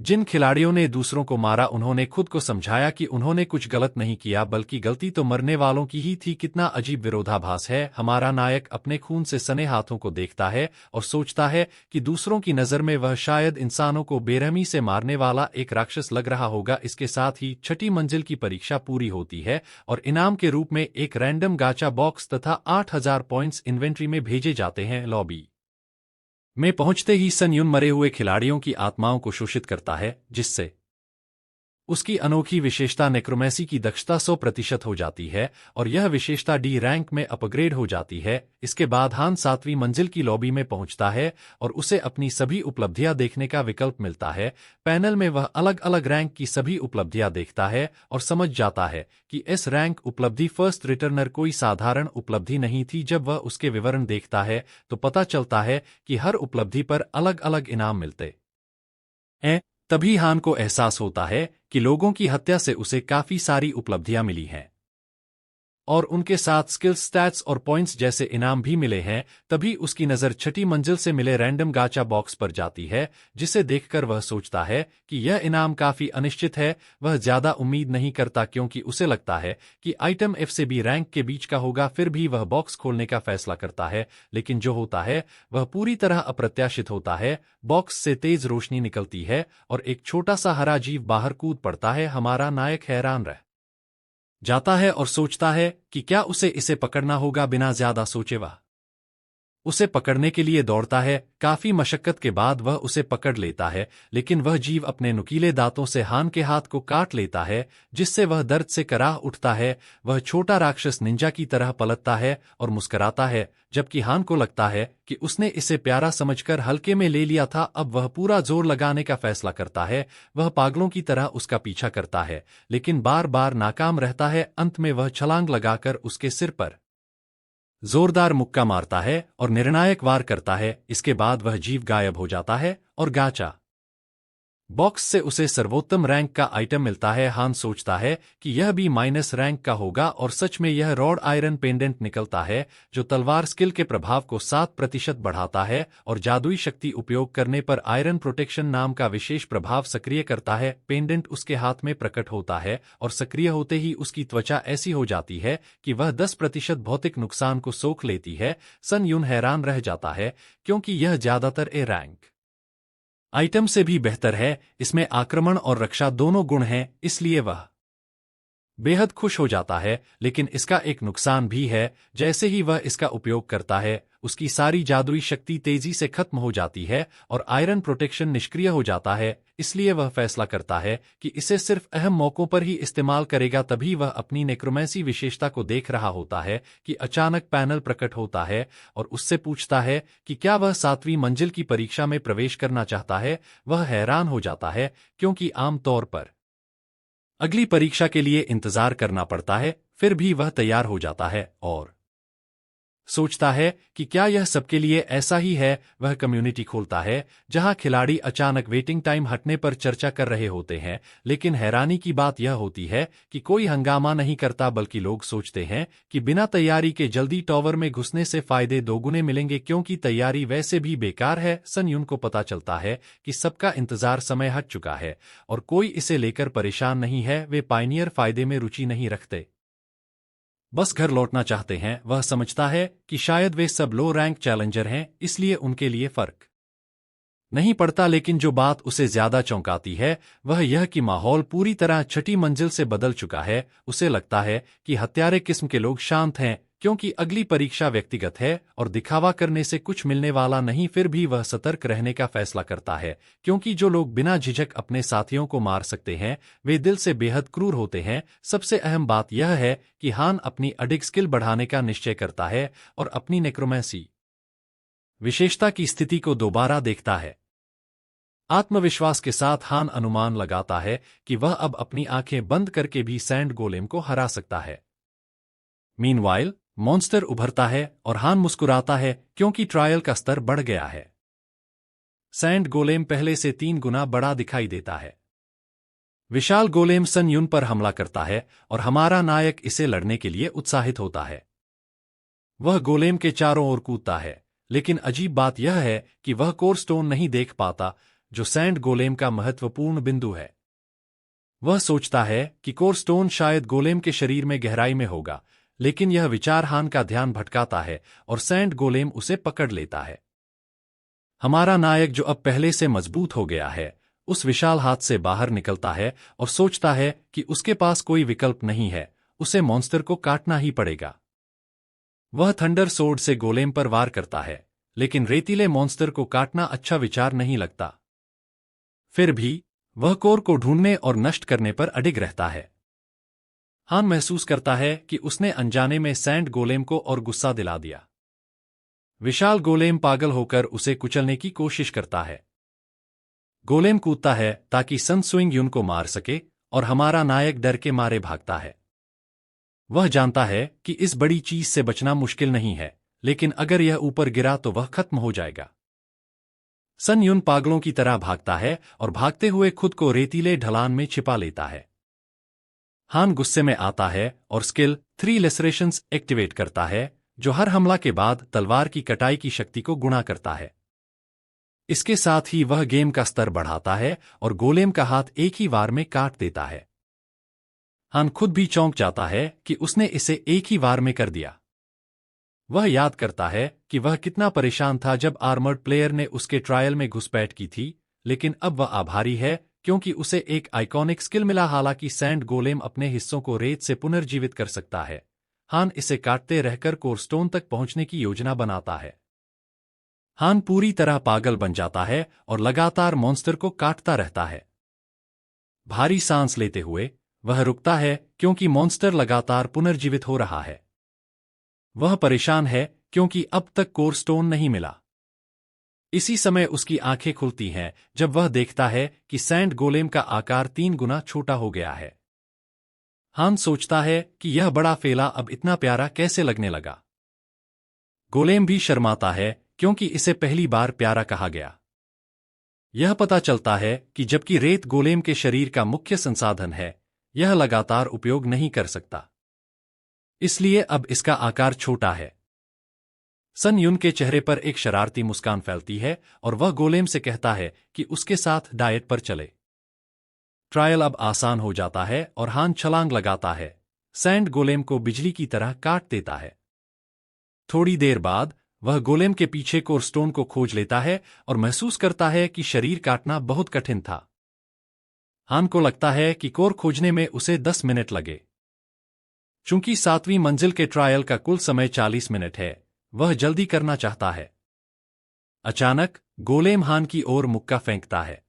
जिन खिलाड़ियों ने दूसरों को मारा उन्होंने खुद को समझाया कि उन्होंने कुछ गलत नहीं किया, बल्कि गलती तो मरने वालों की ही थी। कितना अजीब विरोधाभास है। हमारा नायक अपने खून से सने हाथों को देखता है और सोचता है कि दूसरों की नज़र में वह शायद इंसानों को बेरहमी से मारने वाला एक राक्षस लग रहा होगा। इसके साथ ही छठी मंजिल की परीक्षा पूरी होती है और इनाम के रूप में एक रैंडम गाचा बॉक्स तथा 8000 पॉइंट्स इन्वेंट्री में भेजे जाते हैं। लॉबी में पहुंचते ही सन युन मरे हुए खिलाड़ियों की आत्माओं को शोषित करता है, जिससे उसकी अनोखी विशेषता नेक्रोमेसी की दक्षता 100% हो जाती है और यह विशेषता डी रैंक में अपग्रेड हो जाती है। इसके बाद हान 7वीं मंजिल की लॉबी में पहुंचता है और उसे अपनी सभी उपलब्धियां देखने का विकल्प मिलता है। पैनल में वह अलग अलग रैंक की सभी उपलब्धियां देखता है और समझ जाता है कि एस रैंक उपलब्धि फर्स्ट रिटर्नर कोई साधारण उपलब्धि नहीं थी। जब वह उसके विवरण देखता है तो पता चलता है कि हर उपलब्धि पर अलग अलग इनाम मिलते हैं। तभी हान को एहसास होता है कि लोगों की हत्या से उसे काफी सारी उपलब्धियां मिली हैं और उनके साथ स्किल्स, स्टैट्स और पॉइंट्स जैसे इनाम भी मिले हैं। तभी उसकी नज़र छठी मंजिल से मिले रैंडम गाचा बॉक्स पर जाती है, जिसे देखकर वह सोचता है कि यह इनाम काफी अनिश्चित है। वह ज्यादा उम्मीद नहीं करता क्योंकि उसे लगता है कि आइटम एफ से बी रैंक के बीच का होगा। फिर भी वह बॉक्स खोलने का फैसला करता है, लेकिन जो होता है वह पूरी तरह अप्रत्याशित होता है। बॉक्स से तेज रोशनी निकलती है और एक छोटा सा हरा जीव बाहर कूद पड़ता है। हमारा नायक हैरान रह जाता है और सोचता है कि क्या उसे इसे पकड़ना होगा। बिना ज्यादा सोचे वह उसे पकड़ने के लिए दौड़ता है। काफी मशक्कत के बाद वह उसे पकड़ लेता है, लेकिन वह जीव अपने नुकीले दांतों से हान के हाथ को काट लेता है, जिससे वह दर्द से कराह उठता है। वह छोटा राक्षस निंजा की तरह पलटता है और मुस्कुराता है, जबकि हान को लगता है कि उसने इसे प्यारा समझकर हल्के में ले लिया था। अब वह पूरा जोर लगाने का फैसला करता है। वह पागलों की तरह उसका पीछा करता है, लेकिन बार बार नाकाम रहता है। अंत में वह छलांग लगाकर उसके सिर पर जोरदार मुक्का मारता है और निर्णायक वार करता है। इसके बाद वह जीव गायब हो जाता है और गाचा बॉक्स से उसे सर्वोत्तम रैंक का आइटम मिलता है। हान सोचता है कि यह भी माइनस रैंक का होगा और सच में यह रॉड आयरन पेंडेंट निकलता है, जो तलवार स्किल के प्रभाव को 7% बढ़ाता है और जादुई शक्ति उपयोग करने पर आयरन प्रोटेक्शन नाम का विशेष प्रभाव सक्रिय करता है। पेंडेंट उसके हाथ में प्रकट होता है और सक्रिय होते ही उसकी त्वचा ऐसी हो जाती है कि वह 10% भौतिक नुकसान को सोख लेती है। सन युन हैरान रह जाता है क्योंकि यह ज्यादातर ए रैंक आइटम से भी बेहतर है। इसमें आक्रमण और रक्षा दोनों गुण हैं, इसलिए वह बेहद खुश हो जाता है। लेकिन इसका एक नुकसान भी है। जैसे ही वह इसका उपयोग करता है, उसकी सारी जादुई शक्ति तेजी से खत्म हो जाती है और आयरन प्रोटेक्शन निष्क्रिय हो जाता है। इसलिए वह फैसला करता है कि इसे सिर्फ अहम मौकों पर ही इस्तेमाल करेगा। तभी वह अपनी नेक्रोमेंसी विशेषता को देख रहा होता है कि अचानक पैनल प्रकट होता है और उससे पूछता है कि क्या वह 7वीं मंजिल की परीक्षा में प्रवेश करना चाहता है। वह हैरान हो जाता है क्योंकि आमतौर पर अगली परीक्षा के लिए इंतजार करना पड़ता है। फिर भी वह तैयार हो जाता है और सोचता है कि क्या यह सबके लिए ऐसा ही है। वह कम्युनिटी खोलता है जहां खिलाड़ी अचानक वेटिंग टाइम हटने पर चर्चा कर रहे होते हैं, लेकिन हैरानी की बात यह होती है कि कोई हंगामा नहीं करता, बल्कि लोग सोचते हैं कि बिना तैयारी के जल्दी टॉवर में घुसने से फायदे दोगुने मिलेंगे, क्योंकि तैयारी वैसे भी बेकार है। सन युन को पता चलता है कि सबका इंतजार समय हट चुका है और कोई इसे लेकर परेशान नहीं है। वे पायनियर फायदे में रुचि नहीं रखते, बस घर लौटना चाहते हैं। वह समझता है कि शायद वे सब लो रैंक चैलेंजर हैं, इसलिए उनके लिए फर्क नहीं पड़ता। लेकिन जो बात उसे ज्यादा चौंकाती है वह यह कि माहौल पूरी तरह छठी मंजिल से बदल चुका है। उसे लगता है कि हत्यारे किस्म के लोग शांत हैं क्योंकि अगली परीक्षा व्यक्तिगत है और दिखावा करने से कुछ मिलने वाला नहीं। फिर भी वह सतर्क रहने का फैसला करता है क्योंकि जो लोग बिना झिझक अपने साथियों को मार सकते हैं वे दिल से बेहद क्रूर होते हैं। सबसे अहम बात यह है कि हान अपनी अडिग स्किल बढ़ाने का निश्चय करता है और अपनी नेक्रोमेंसी विशेषता की स्थिति को दोबारा देखता है। आत्मविश्वास के साथ हान अनुमान लगाता है कि वह अब अपनी आंखें बंद करके भी सैंड गोलेम को हरा सकता है। मीनवाइल मॉन्स्टर उभरता है और हान मुस्कुराता है क्योंकि ट्रायल का स्तर बढ़ गया है। सैंड गोलेम पहले से 3 गुना बड़ा दिखाई देता है। विशाल गोलेम सन युन पर हमला करता है और हमारा नायक इसे लड़ने के लिए उत्साहित होता है। वह गोलेम के चारों ओर कूदता है, लेकिन अजीब बात यह है कि वह कोर स्टोन नहीं देख पाता जो सैंड गोलेम का महत्वपूर्ण बिंदु है। वह सोचता है कि कोर स्टोन शायद गोलेम के शरीर में गहराई में होगा, लेकिन यह विचार हान का ध्यान भटकाता है और सैंड गोलेम उसे पकड़ लेता है। हमारा नायक, जो अब पहले से मजबूत हो गया है, उस विशाल हाथ से बाहर निकलता है और सोचता है कि उसके पास कोई विकल्प नहीं है, उसे मॉन्स्टर को काटना ही पड़ेगा। वह थंडर सोर्ड से गोलेम पर वार करता है, लेकिन रेतीले मॉन्स्टर को काटना अच्छा विचार नहीं लगता। फिर भी वह कोर को ढूंढने और नष्ट करने पर अडिग रहता है। हान महसूस करता है कि उसने अनजाने में सैंड गोलेम को और गुस्सा दिला दिया। विशाल गोलेम पागल होकर उसे कुचलने की कोशिश करता है। गोलेम कूदता है ताकि सन स्विंग युन को मार सके और हमारा नायक डर के मारे भागता है। वह जानता है कि इस बड़ी चीज से बचना मुश्किल नहीं है, लेकिन अगर यह ऊपर गिरा तो वह खत्म हो जाएगा। सन युन पागलों की तरह भागता है और भागते हुए खुद को रेतीले ढलान में छिपा लेता है। हान गुस्से में आता है और स्किल 3 लेसरेशंस एक्टिवेट करता है, जो हर हमला के बाद तलवार की कटाई की शक्ति को गुणा करता है। इसके साथ ही वह गेम का स्तर बढ़ाता है और गोलेम का हाथ एक ही वार में काट देता है। हान खुद भी चौंक जाता है कि उसने इसे एक ही वार में कर दिया। वह याद करता है कि वह कितना परेशान था जब आर्मर्ड प्लेयर ने उसके ट्रायल में घुसपैठ की थी, लेकिन अब वह आभारी है क्योंकि उसे एक आइकॉनिक स्किल मिला। हालांकि सैंड गोलेम अपने हिस्सों को रेत से पुनर्जीवित कर सकता है, हान इसे काटते रहकर कोरस्टोन तक पहुंचने की योजना बनाता है। हान पूरी तरह पागल बन जाता है और लगातार मॉन्स्टर को काटता रहता है। भारी सांस लेते हुए वह रुकता है क्योंकि मॉन्स्टर लगातार पुनर्जीवित हो रहा है। वह परेशान है क्योंकि अब तक कोरस्टोन नहीं मिला। इसी समय उसकी आंखें खुलती हैं जब वह देखता है कि सैंड गोलेम का आकार 3 गुना छोटा हो गया है। हान सोचता है कि यह बड़ा फेला अब इतना प्यारा कैसे लगने लगा। गोलेम भी शर्माता है क्योंकि इसे पहली बार प्यारा कहा गया। यह पता चलता है कि जबकि रेत गोलेम के शरीर का मुख्य संसाधन है, यह लगातार उपयोग नहीं कर सकता, इसलिए अब इसका आकार छोटा है। सन युन के चेहरे पर एक शरारती मुस्कान फैलती है और वह गोलेम से कहता है कि उसके साथ डाइट पर चले। ट्रायल अब आसान हो जाता है और हान छलांग लगाता है, सैंड गोलेम को बिजली की तरह काट देता है। थोड़ी देर बाद वह गोलेम के पीछे कोरस्टोन को खोज लेता है और महसूस करता है कि शरीर काटना बहुत कठिन था। हान को लगता है कि कोर खोजने में उसे 10 मिनट लगे। चूंकि 7वीं मंजिल के ट्रायल का कुल समय 40 मिनट है, वह जल्दी करना चाहता है। अचानक गोलेम हान की ओर मुक्का फेंकता है।